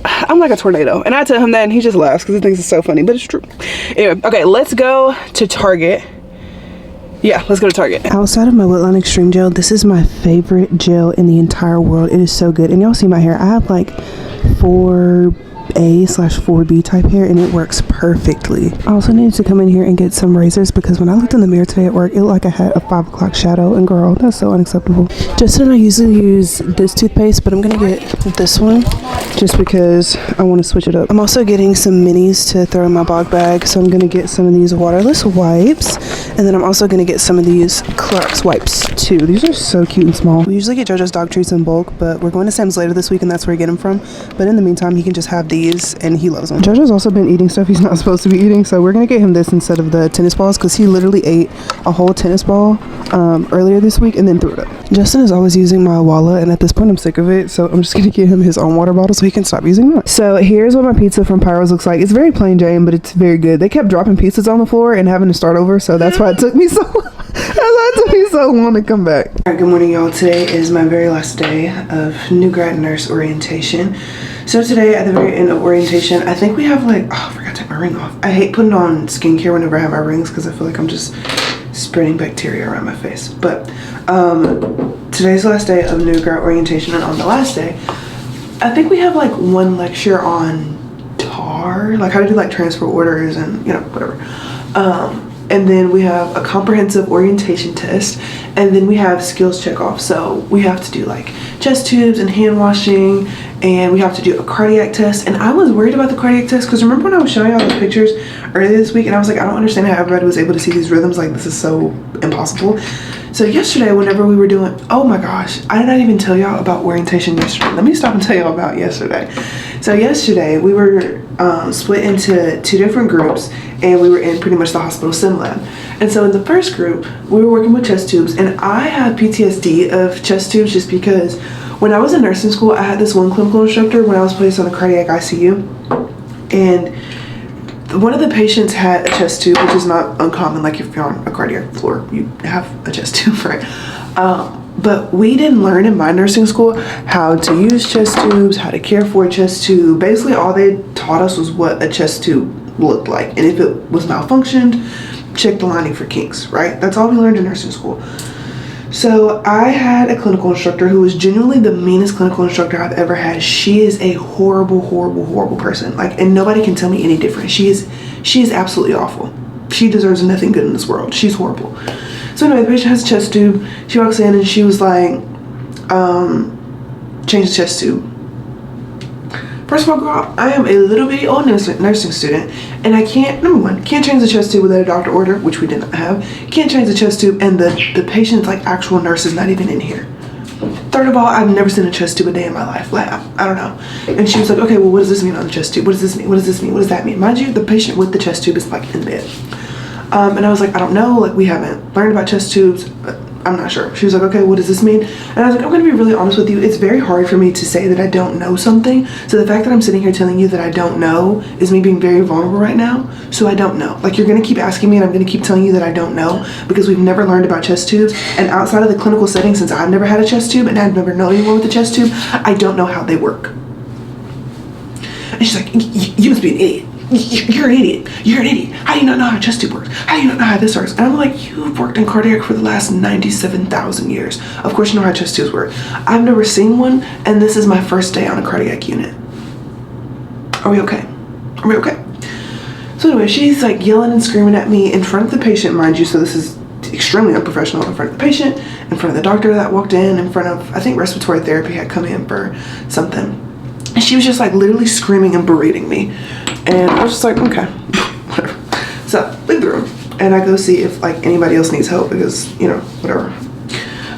I'm like a tornado, and I tell him that, and he just laughs because he thinks it's so funny, but it's true. Anyway, okay, let's go to Target. Yeah, let's go to Target. Outside of my Wetline Extreme Gel, this is my favorite gel in the entire world. It is so good, and y'all see my hair. I have like 4A/4B type hair, and it works perfectly. I also needed to come in here and get some razors because when I looked in the mirror today at work, it looked like I had a 5 o'clock shadow, and girl, that's so unacceptable. Justin and I usually use this toothpaste, but I'm gonna get this one just because I want to switch it up. I'm also getting some minis to throw in my bog bag, so I'm gonna get some of these waterless wipes, and then I'm also gonna get some of these Clorox wipes too. These are so cute and small. We usually get JoJo's dog treats in bulk, but we're going to Sam's later this week, and that's where I get them from. But in the meantime, he can just have these, and he loves them. JoJo's also been eating stuff he's not supposed to be eating, so we're gonna get him this instead of the tennis balls because he literally ate a whole tennis ball earlier this week and then threw it up. Justin is always using my wallet, and at this point I'm sick of it, so I'm just gonna get him his own water bottle so he can stop using that. So here's what my pizza from Pyros looks like. It's very plain Jane, but it's very good. They kept dropping pizzas on the floor and having to start over, so that's why it took me so long to come back. All right, good morning, y'all. Today is my very last day of new grad nurse orientation. So today at the very end of orientation, I think we have like, oh, I forgot to take my ring off. I hate putting on skincare whenever I have my rings because I feel like I'm just spreading bacteria around my face. But today's the last day of new grad orientation, and on the last day, I think we have like one lecture on TAR, like how to do like transfer orders and whatever. And then we have a comprehensive orientation test, and then we have skills check off. So we have to do like chest tubes and hand washing and we have to do a cardiac test. And I was worried about the cardiac test because remember when I was showing y'all those pictures earlier this week, and I was like, I don't understand how everybody was able to see these rhythms. Like, this is so impossible. So yesterday, whenever we were doing, oh my gosh, I did not even tell y'all about orientation yesterday. Let me stop and tell y'all about yesterday. So yesterday, we were split into 2 different groups, and we were in pretty much the hospital sim lab. And so in the first group, we were working with chest tubes, and I had PTSD of chest tubes just because when I was in nursing school, I had this one clinical instructor when I was placed on the cardiac ICU, and one of the patients had a chest tube, which is not uncommon. Like if you're on a cardiac floor, you have a chest tube, right? But we didn't learn in my nursing school how to use chest tubes, how to care for a chest tube. Basically, all they taught us was what a chest tube looked like. And if it was malfunctioned, check the lining for kinks, right? That's all we learned in nursing school. So I had a clinical instructor who was genuinely the meanest clinical instructor I've ever had. She is a horrible, horrible, horrible person. Like, and nobody can tell me any different. She is absolutely awful. She deserves nothing good in this world. She's horrible. So anyway, the patient has a chest tube. She walks in and she was like, change the chest tube. First of all, girl, I am a little bitty old nursing student, and I can't, number one, can't change the chest tube without a doctor order, which we did not have. Can't change the chest tube, and the patient's like actual nurse is not even in here. Third of all, I've never seen a chest tube a day in my life. Like, I don't know. And she was like, okay, well, what does this mean on the chest tube? What does this mean? What does this mean? What does that mean? Mind you, the patient with the chest tube is like in bed. And I was like, I don't know. Like, we haven't learned about chest tubes. I'm not sure. She was like, okay, what does this mean? And I was like, I'm going to be really honest with you. It's very hard for me to say that I don't know something. So the fact that I'm sitting here telling you that I don't know is me being very vulnerable right now. So I don't know. Like, you're going to keep asking me and I'm going to keep telling you that I don't know because we've never learned about chest tubes. And outside of the clinical setting, since I've never had a chest tube and I've never known anyone with a chest tube, I don't know how they work. And she's like, you must be an idiot. You're an idiot. You're an idiot. How do you not know how a chest tube works? How do you not know how this works? And I'm like, you've worked in cardiac for the last 97,000 years. Of course you know how chest tubes work. I've never seen one, and this is my first day on a cardiac unit. Are we okay? Are we okay? So anyway, she's like yelling and screaming at me in front of the patient, mind you, so this is extremely unprofessional, in front of the patient, in front of the doctor that walked in front of, I think respiratory therapy had come in for something. And she was just like literally screaming and berating me. And I was just like, okay, whatever. So leave the room and I go see if like anybody else needs help because, you know, whatever.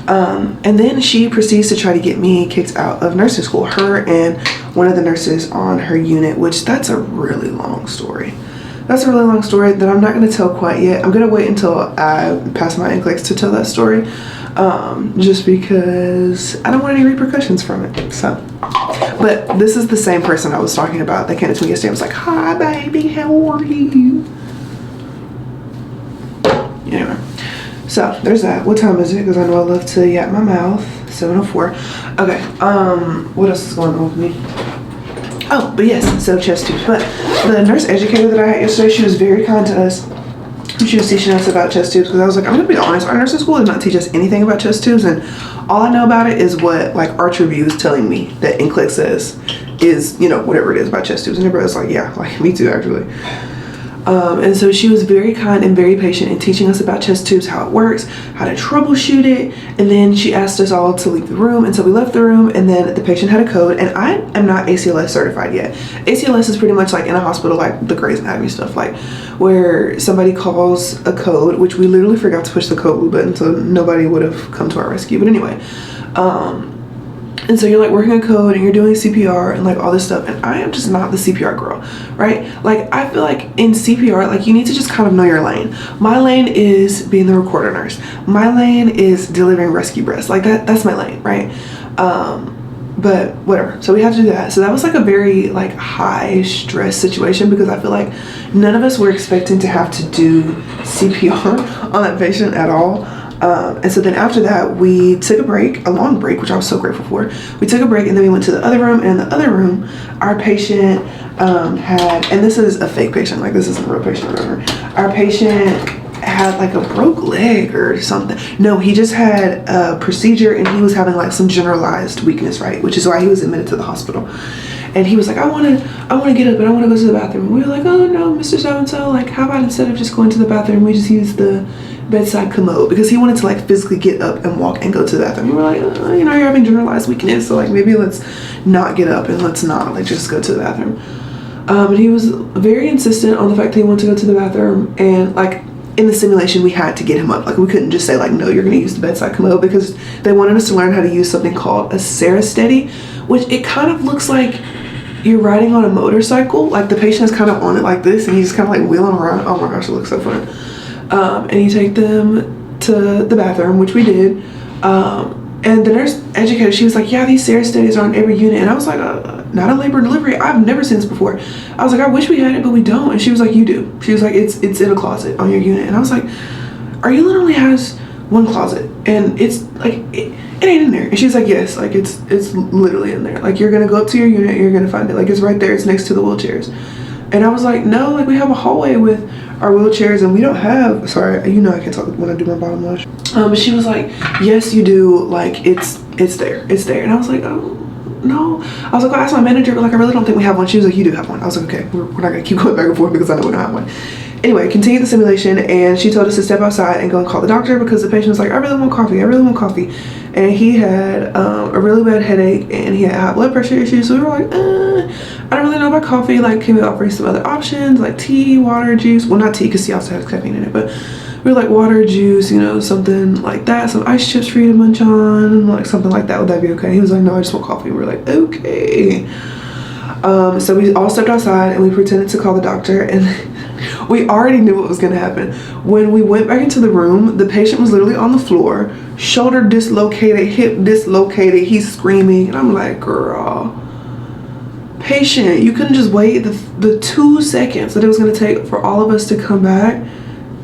And then she proceeds to try to get me kicked out of nursing school. Her and one of the nurses on her unit, which that's a really long story. That's a really long story that I'm not going to tell quite yet. I'm going to wait until I pass my NCLEX to tell that story. Just because I don't want any repercussions from it. So, but this is the same person I was talking about that came to me yesterday. I was like, hi baby, how are you? Anyway, so there's that. What time is it? Because I know I love to yap my mouth. 7:04. Okay, what else is going on with me? Oh, but yes, so chest tubes. But the nurse educator that I had yesterday, she was very kind to us. She was teaching us about chest tubes because I was like, I'm gonna be honest, our nursing school did not teach us anything about chest tubes, and all I know about it is what like Arch Review is telling me that NCLEX says is, you know, whatever it is about chest tubes. And everybody's like, yeah, like me too actually. And so she was very kind and very patient in teaching us about chest tubes, how it works, how to troubleshoot it. And then she asked us all to leave the room. And so we left the room, and then the patient had a code. And I am not ACLS certified yet. ACLS is pretty much like in a hospital, like the Grey's Anatomy stuff, like where somebody calls a code, which we literally forgot to push the code blue button, so nobody would have come to our rescue. But anyway, and so you're like working a code and you're doing CPR and like all this stuff, and I am just not the CPR girl, right? Like I feel like in CPR, like you need to just kind of know your lane. My lane is being the recorder nurse. My lane is delivering rescue breaths. Like that's my lane, right? But whatever. So we had to do that. So that was like a very like high stress situation because I feel like none of us were expecting to have to do CPR on that patient at all. And so then after that, we took a break, a long break, which I was so grateful for. We took a break and then we went to the other room, and in the other room, our patient had, and this is a fake patient, like this isn't a real patient or whatever. Our patient had like a broke leg or something. No, he just had a procedure and he was having like some generalized weakness, right? Which is why he was admitted to the hospital. And he was like, I want to get up and I want to go to the bathroom. And we were like, oh no, Mr. So-and-so, like how about instead of just going to the bathroom, we just use the bedside commode because he wanted to like physically get up and walk and go to the bathroom. We were like, you know, you're having generalized weakness, so like maybe let's not get up and let's not like just go to the bathroom. And he was very insistent on the fact that he wanted to go to the bathroom, and like in the simulation we had to get him up. Like we couldn't just say like, no, you're going to use the bedside commode, because they wanted us to learn how to use something called a seperately, which it kind of looks like you're riding on a motorcycle. Like the patient is kind of on it like this and he's kind of like wheeling around. Oh my gosh, it looks so fun. And you take them to the bathroom, which we did. And the nurse educator, she was like, yeah, these seperately are on every unit. And I was like, not a labor and delivery. I've never seen this before. I was like, I wish we had it, but we don't. And she was like, you do. She was like, it's in a closet on your unit. And I was like, our unit only has one closet and it's like, it ain't in there. And she's like, yes, like it's literally in there. Like you're gonna go up to your unit, you're gonna find it. Like it's right there, it's next to the wheelchairs. And I was like, no, like we have a hallway with our wheelchairs and we don't have, sorry, you know I can't talk when I do my bottom lash. But she was like, yes, you do, like it's there. And I was like, oh, no. I was like, well, I asked my manager, but like I really don't think we have one. She was like, you do have one. I was like, okay, we're not gonna keep going back and forth because I know we don't have one. Anyway, continued the simulation, and she told us to step outside and go and call the doctor because the patient was like, I really want coffee. And he had a really bad headache and he had high blood pressure issues. So we were like, I don't really know about coffee. Like, can we offer you some other options like tea, water, juice? Well, not tea because tea also has caffeine in it, but we were like water, juice, you know, something like that. Some ice chips for you to munch on, like something like that. Would that be okay? He was like, no, I just want coffee. We were like, okay. So we all stepped outside and we pretended to call the doctor, and we already knew what was going to happen. When we went back into the room, the patient was literally on the floor, shoulder dislocated, hip dislocated, he's screaming, and I'm like, girl, patient, you couldn't just wait the 2 seconds that it was going to take for all of us to come back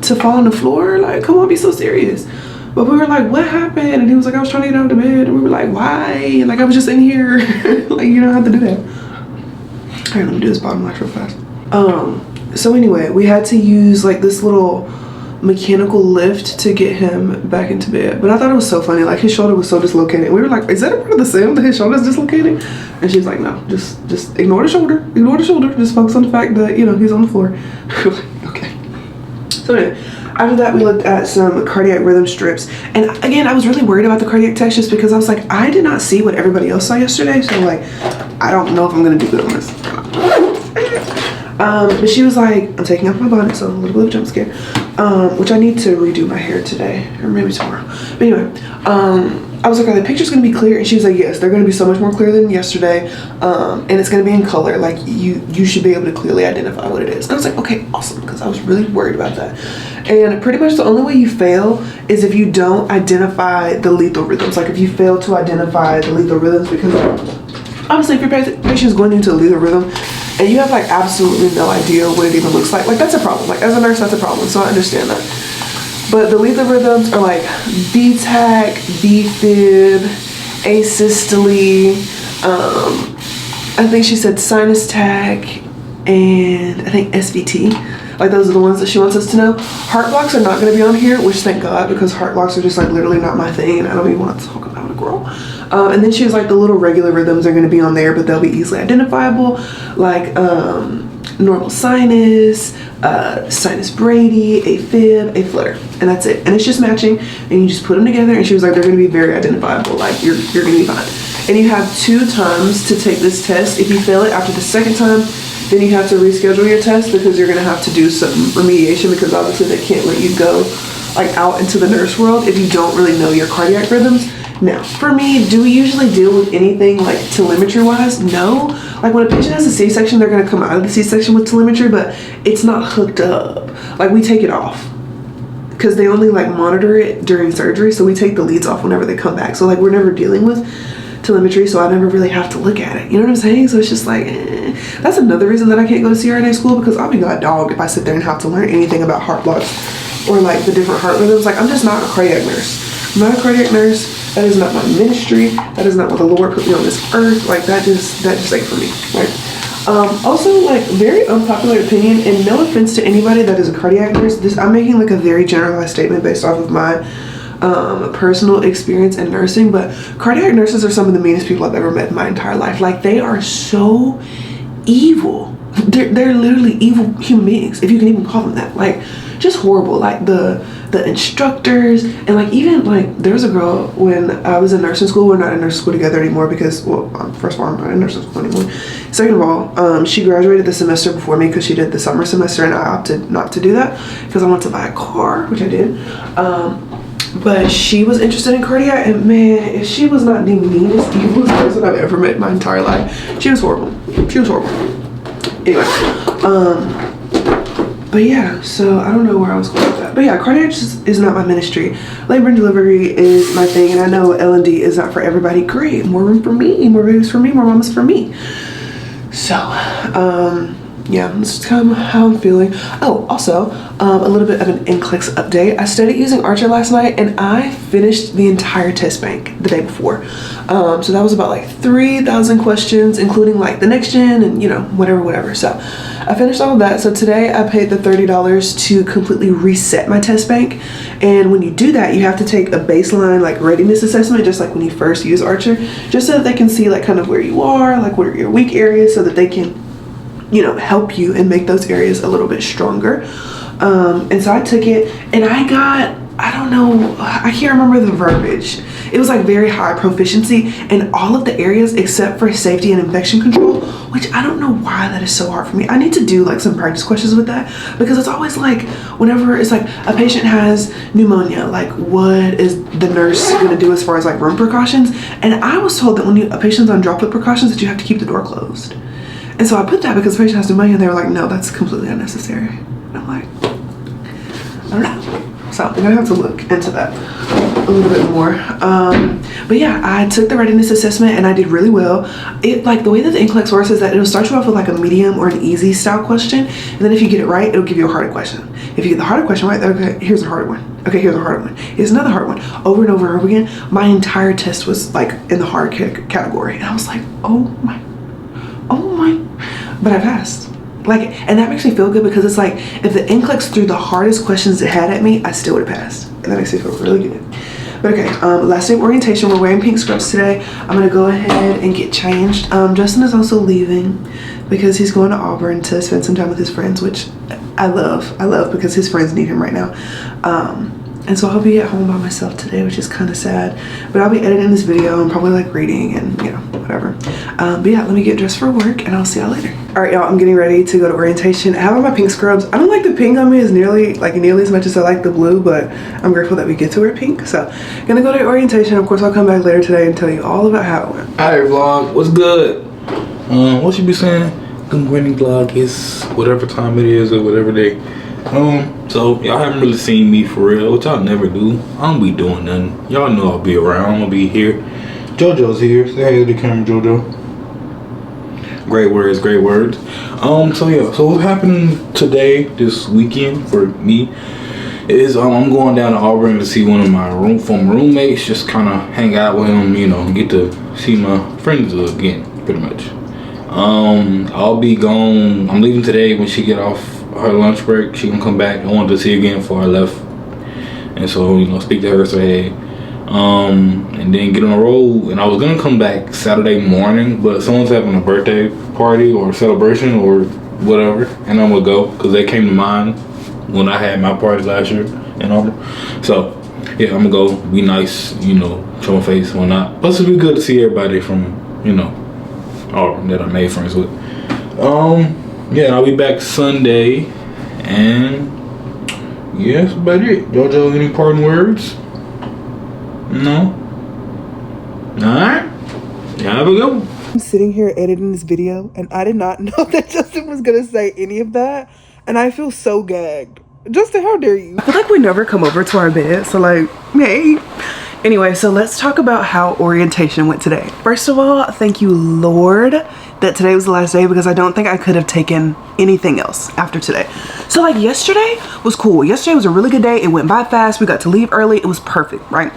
to fall on the floor? Like, come on, be so serious. But we were like, what happened? And he was like, I was trying to get out of bed. And we were like, why? And like, I was just in here. Like, you don't have to do that. All right, let me do this bottom lash real fast. So anyway, we had to use like this little mechanical lift to get him back into bed. But I thought it was so funny. Like his shoulder was so dislocated. We were like, is that a part of the sim that his shoulder is dislocated? And she was like, no, just ignore the shoulder. Ignore the shoulder. Just focus on the fact that, you know, he's on the floor. Okay. So anyway, after that, we looked at some cardiac rhythm strips. And again, I was really worried about the cardiac text just because I was like, I did not see what everybody else saw yesterday. So like, I don't know if I'm going to do good on this. But she was like, I'm taking off my bonnet, so a little bit of a jump scare, which I need to redo my hair today or maybe tomorrow. But anyway, I was like, are the pictures going to be clear? And she was like, yes, they're going to be so much more clear than yesterday, and it's going to be in color. Like you should be able to clearly identify what it is. And I was like, okay, awesome, because I was really worried about that. And pretty much the only way you fail is if you don't identify the lethal rhythms. Like if you fail to identify the lethal rhythms, because obviously if your patient is going into a lethal rhythm and you have like absolutely no idea what it even looks like that's a problem. Like as a nurse, that's a problem. So I understand that. But the lethal rhythms are like B-tach, B-fib, asystole, I think she said sinus tach, and I think SVT. Like those are the ones that she wants us to know. Heart blocks are not going to be on here, which thank God, because heart blocks are just like literally not my thing, and I don't even want to talk about it, girl. And then she was like, the little regular rhythms are going to be on there, but they'll be easily identifiable, like normal sinus, sinus brady, AFib, A flutter, and that's it. And it's just matching, and you just put them together. And she was like, they're going to be very identifiable. Like you're going to be fine. And you have 2 times to take this test. If you fail it after the second time, then you have to reschedule your test because you're going to have to do some remediation, because obviously they can't let you go like out into the nurse world if you don't really know your cardiac rhythms. Now, for me, do we usually deal with anything like telemetry wise? No. Like when a patient has a C-section, they're going to come out of the C-section with telemetry, but it's not hooked up. Like we take it off because they only like monitor it during surgery. So we take the leads off whenever they come back. So like we're never dealing with telemetry, so I never really have to look at it. You know what I'm saying? So it's just like, That's another reason that I can't go to CRNA school, because I'll be god dog if I sit there and have to learn anything about heart blocks or like the different heart rhythms. Like I'm just not a cardiac nurse. I'm not a cardiac nurse. That is not my ministry. That is not what the Lord put me on this earth. Like that just ain't for me, right? Also, like, very unpopular opinion, and no offense to anybody that is a cardiac nurse, I'm making like a very generalized statement based off of my personal experience in nursing, but cardiac nurses are some of the meanest people I've ever met in my entire life. Like they are so evil. they're literally evil human beings, if you can even call them that. Like, just horrible. Like the instructors, and like even like there was a girl when I was in nursing school. We're not in nursing school together anymore because, well, first of all, I'm not in nursing school anymore. Second of all, she graduated the semester before me because she did the summer semester, and I opted not to do that because I wanted to buy a car, which I did. But she was interested in cardiac, and man, if she was not the meanest, evilest person I've ever met in my entire life. She was horrible. She was horrible. Anyway, but yeah, so I don't know where I was going with that. But yeah, cardiac is not my ministry. Labor and delivery is my thing, and I know L&D is not for everybody. Great, more room for me, more babies for me, more mamas for me. So, yeah, that's just kind of how I'm feeling. Oh, also, a little bit of an NCLEX update. I started using Archer last night, and I finished the entire test bank the day before. So that was about like 3,000 questions, including like the next gen and, you know, whatever. So I finished all of that. So today I paid the $30 to completely reset my test bank. And when you do that, you have to take a baseline like readiness assessment, just like when you first use Archer, just so that they can see like kind of where you are, like what are your weak areas, so that they can, you know, help you and make those areas a little bit stronger. And so I took it, and I got, I don't know, I can't remember the verbiage. It was like very high proficiency in all of the areas except for safety and infection control, which I don't know why that is so hard for me. I need to do like some practice questions with that, because it's always like, whenever it's like a patient has pneumonia, like what is the nurse gonna do as far as like room precautions? And I was told that when a patient's on droplet precautions, that you have to keep the door closed. And so I put that because the patient has pneumonia, and they were like, no, that's completely unnecessary. And I'm like, I don't know. So I'm gonna have to look into that a little bit more. But yeah, I took the readiness assessment and I did really well. It, like, the way that the NCLEX works is that it'll start you off with like a medium or an easy style question, and then if you get it right, it'll give you a harder question. If you get the harder question right, okay, here's a harder one. Okay, here's a harder one. Here's another hard one. Over and over and over again. My entire test was like in the hard category, and I was like, oh my. But I passed. Like, and that makes me feel good, because it's like, if the NCLEX threw the hardest questions it had at me, I still would have passed. And that makes me feel really good. But okay, last day of orientation. We're wearing pink scrubs today. I'm gonna go ahead and get changed. Justin is also leaving because he's going to Auburn to spend some time with his friends, which I love because his friends need him right now. And so I'll be at home by myself today, which is kind of sad. But I'll be editing this video and probably like reading and, you know, whatever. But yeah, let me get dressed for work and I'll see y'all later. All right, y'all, I'm getting ready to go to orientation. I have on my pink scrubs. I don't like the pink on me as nearly as much as I like the blue, but I'm grateful that we get to wear pink. So gonna go to orientation. Of course, I'll come back later today and tell you all about how it went. All right, vlog, what's good? What you be saying? Good morning, vlog. It's whatever time it is or whatever day. So y'all haven't really seen me for real, which I'll never do. I don't be doing nothing. Y'all know I'll be around. I'll be here. JoJo's here. Say hey to the camera, JoJo. Great words, great words. So yeah, so what's happening today, this weekend for me, is I'm going down to Auburn to see one of my former roommates, just kind of hang out with him, you know, get to see my friends again, pretty much. I'll be gone. I'm leaving today. When she get off her lunch break, she can come back. I wanted to see her again before I left, and so, you know, speak to her, say hey, and then get on the road. And I was gonna come back Saturday morning, but someone's having a birthday party or celebration or whatever, and I'm gonna go because they came to mind when I had my party last year in Auburn. So yeah, I'm gonna go, be nice, you know, show my face, whatnot. Plus it'd be good to see everybody from, you know, Auburn that I made friends with. Yeah, I'll be back Sunday, and yeah, that's about it. JoJo, any parting words? No? Alright, have a good one. I'm sitting here editing this video, and I did not know that Justin was gonna say any of that, and I feel so gagged. Justin, how dare you? I feel like we never come over to our bed, so like, hey. Anyway, so let's talk about how orientation went today. First of all, thank you, Lord, that today was the last day, because I don't think I could have taken anything else after today. So like, yesterday was cool. Yesterday was a really good day. It went by fast. We got to leave early. It was perfect, right?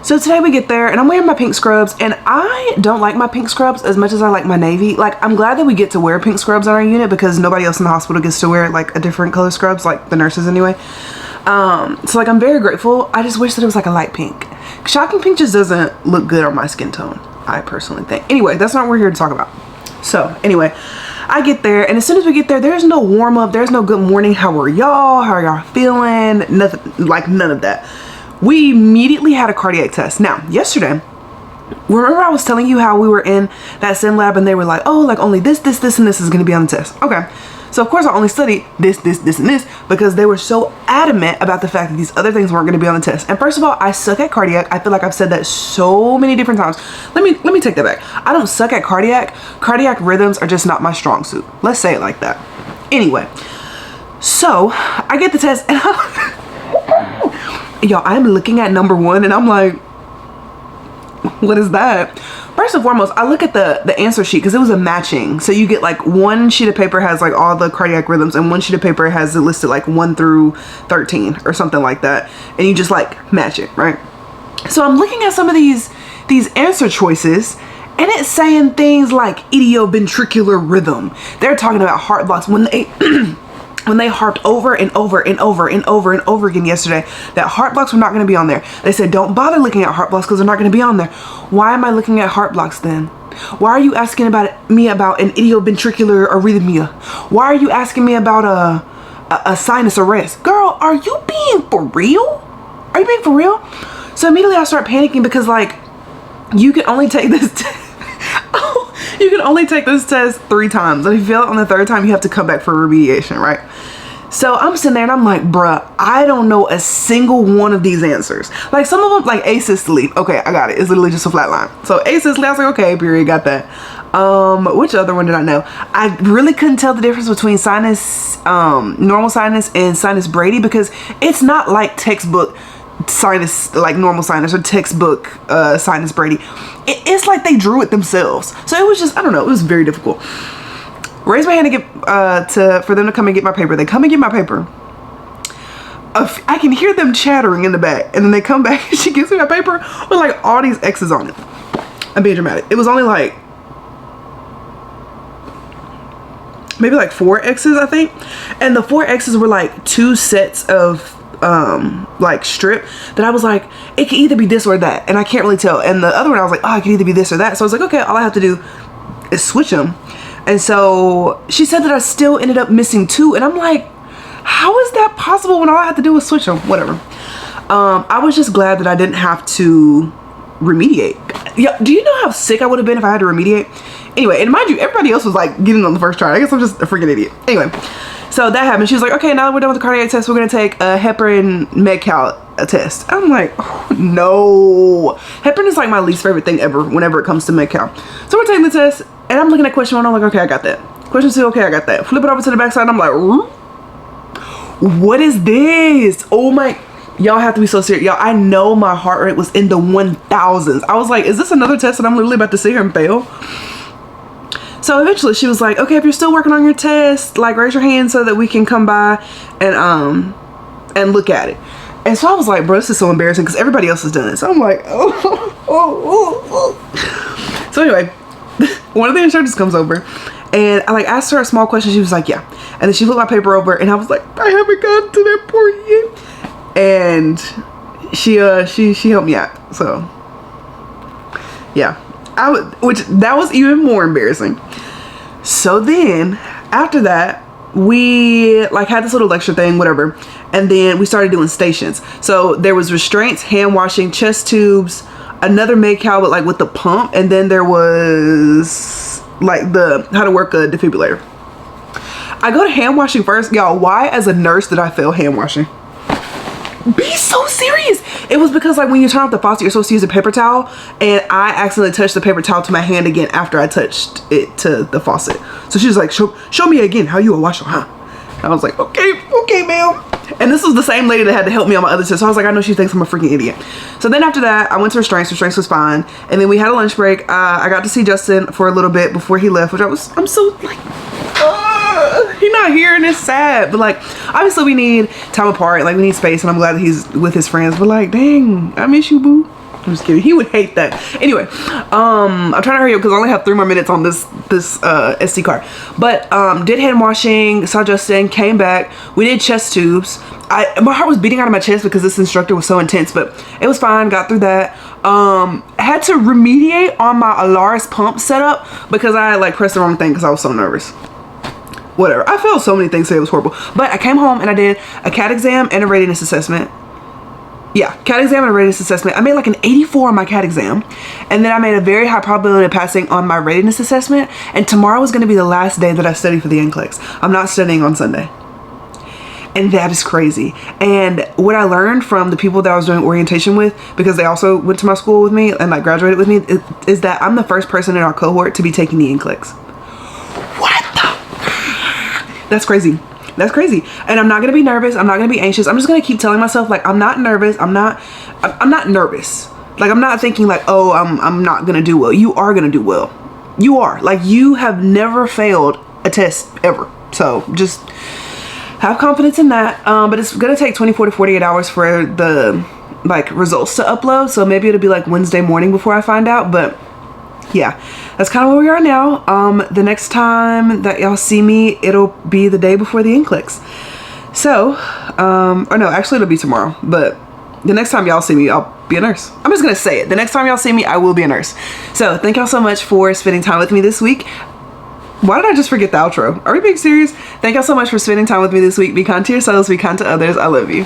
So today we get there, and I'm wearing my pink scrubs, and I don't like my pink scrubs as much as I like my navy. Like, I'm glad that we get to wear pink scrubs on our unit, because nobody else in the hospital gets to wear like a different color scrubs, like the nurses anyway. So like, I'm very grateful. I just wish that it was like a light pink. Shocking pink just doesn't look good on my skin tone, I personally think. Anyway, that's not what we're here to talk about. So anyway, I get there, and as soon as we get there, there's no warm up, there's no good morning, how are y'all, how are y'all feeling, nothing, like none of that. We immediately had a cardiac test. Now, yesterday, remember I was telling you how we were in that sim lab and they were like, oh, like only this, and this is gonna be on the test. Okay. So of course I only studied this, and this because they were so adamant about the fact that these other things weren't gonna be on the test. And first of all, I suck at cardiac. I feel like I've said that so many different times. Let me take that back. I don't suck at cardiac. Cardiac rhythms are just not my strong suit. Let's say it like that. Anyway, so I get the test and y'all, I'm looking at number 1 and I'm like, what is that? First and foremost, I look at the answer sheet because it was a matching. So you get like one sheet of paper has like all the cardiac rhythms and one sheet of paper has it listed like 1 through 13 or something like that. And you just like match it, right? So I'm looking at some of these answer choices and it's saying things like idioventricular rhythm. They're talking about heart blocks when they when they harped over and over again yesterday that heart blocks were not going to be on there. They said, don't bother looking at heart blocks because they're not going to be on there. Why am I looking at heart blocks then? Why are you asking me about an idioventricular arrhythmia? Why are you asking me about a sinus arrest? Girl, are you being for real? Are you being for real? So immediately I start panicking because like, you can only take this you can only take this test 3 times. And if you fail it on the 3rd time, you have to come back for remediation, right? So I'm sitting there and I'm like, bruh, I don't know a single one of these answers. Like some of them, like asystole. Okay, I got it. It's literally just a flat line. So asystole, I was like, okay, period, got that. Which other one did I know? I really couldn't tell the difference between sinus, normal sinus and sinus Brady because it's not like textbook sinus, like normal sinus or textbook sinus Brady. It's like they drew it themselves. So it was just, I don't know, it was very difficult. Raise my hand to get for them to come and get my paper. They come and get my paper. I can hear them chattering in the back, and then they come back and she gives me my paper with like all these X's on it. I'm being dramatic. It was only like maybe like 4 X's, I think, and the 4 X's were like 2 sets of like strip that I was like, it could either be this or that, and I can't really tell. And the other one I was like, oh, it could either be this or that. So I was like, okay, all I have to do is switch them. And so she said that I still ended up missing 2, and I'm like, how is that possible when all I had to do was switch them? Whatever. I was just glad that I didn't have to remediate. Yeah, do you know how sick I would have been if I had to remediate? Anyway, and mind you, everybody else was like getting on the first try. I guess I'm just a freaking idiot. Anyway, so that happened. She was like, okay, now that we're done with the cardiac test, we're gonna take a heparin med-cal test. I'm like, oh, no. Heparin is like my least favorite thing ever whenever it comes to med-cal. So we're taking the test, and I'm looking at question 1. I'm like, okay, I got that. Question 2, okay, I got that. Flip it over to the back side, and I'm like, what is this? Oh my, y'all have to be so serious. Y'all, I know my heart rate was in the 1000s. I was like, is this another test that I'm literally about to sit here and fail? So eventually she was like, okay, if you're still working on your test, like raise your hand so that we can come by and look at it. And so I was like, bro, this is so embarrassing because everybody else has done it. So I'm like, oh. So anyway, one of the instructors comes over and I like asked her a small question. She was like, yeah. And then she flipped my paper over and I was like, I haven't gotten to that part yet. And she helped me out. So yeah, that was even more embarrassing. So then after that, we like had this little lecture thing, whatever. And then we started doing stations. So there was restraints, hand washing, chest tubes, another med-cal but like with the pump, and then there was like the how to work a defibrillator. I go to hand washing first. Y'all, why as a nurse did I fail hand washing? Be so serious. It was because like when you turn off the faucet, you're supposed to use a paper towel, and I accidentally touched the paper towel to my hand again after I touched it to the faucet. So she was like, show me again how you will wash your hand. I was like, okay ma'am. And this was the same lady that had to help me on my other test. So I was like, I know she thinks I'm a freaking idiot. So then after that, I went to restraints. Restraints was fine. And then we had a lunch break. I got to see Justin for a little bit before he left, which I'm so like, he's not here and it's sad. But like, obviously we need time apart. Like we need space, and I'm glad that he's with his friends. But like, dang, I miss you, boo. I'm just kidding. He would hate that. Anyway, I'm trying to hurry up because I only have 3 more minutes on this SD card. But did hand washing, saw Justin, came back. We did chest tubes. My heart was beating out of my chest because this instructor was so intense, but it was fine. Got through that. Had to remediate on my Alaris pump setup because I like pressed the wrong thing because I was so nervous. whatever. I failed so many things today, it was horrible. But I came home and I did a CAT exam and a readiness assessment. Yeah, CAT exam and a readiness assessment. I made like an 84 on my CAT exam. And then I made a very high probability of passing on my readiness assessment. And tomorrow is going to be the last day that I study for the NCLEX. I'm not studying on Sunday. And that is crazy. And what I learned from the people that I was doing orientation with, because they also went to my school with me and like graduated with me, is that I'm the first person in our cohort to be taking the NCLEX. What the? That's crazy. That's crazy. And I'm not gonna be nervous. I'm not gonna be anxious. I'm just gonna keep telling myself like I'm not nervous. I'm not nervous. Like I'm not thinking like, oh, I'm not gonna do well. You are gonna do well. You are. Like you have never failed a test ever. So just have confidence in that. But it's gonna take 24 to 48 hours for the like results to upload. So maybe it'll be like Wednesday morning before I find out. But yeah, that's kind of where we are now. The next time that y'all see me, it'll be the day before the NCLEX. So, or no, actually it'll be tomorrow, but the next time y'all see me, I'll be a nurse. I'm just gonna say it. The next time y'all see me, I will be a nurse. So thank y'all so much for spending time with me this week. Why did I just forget the outro? Are we being serious? Thank y'all so much for spending time with me this week. Be kind to yourselves, be kind to others. I love you.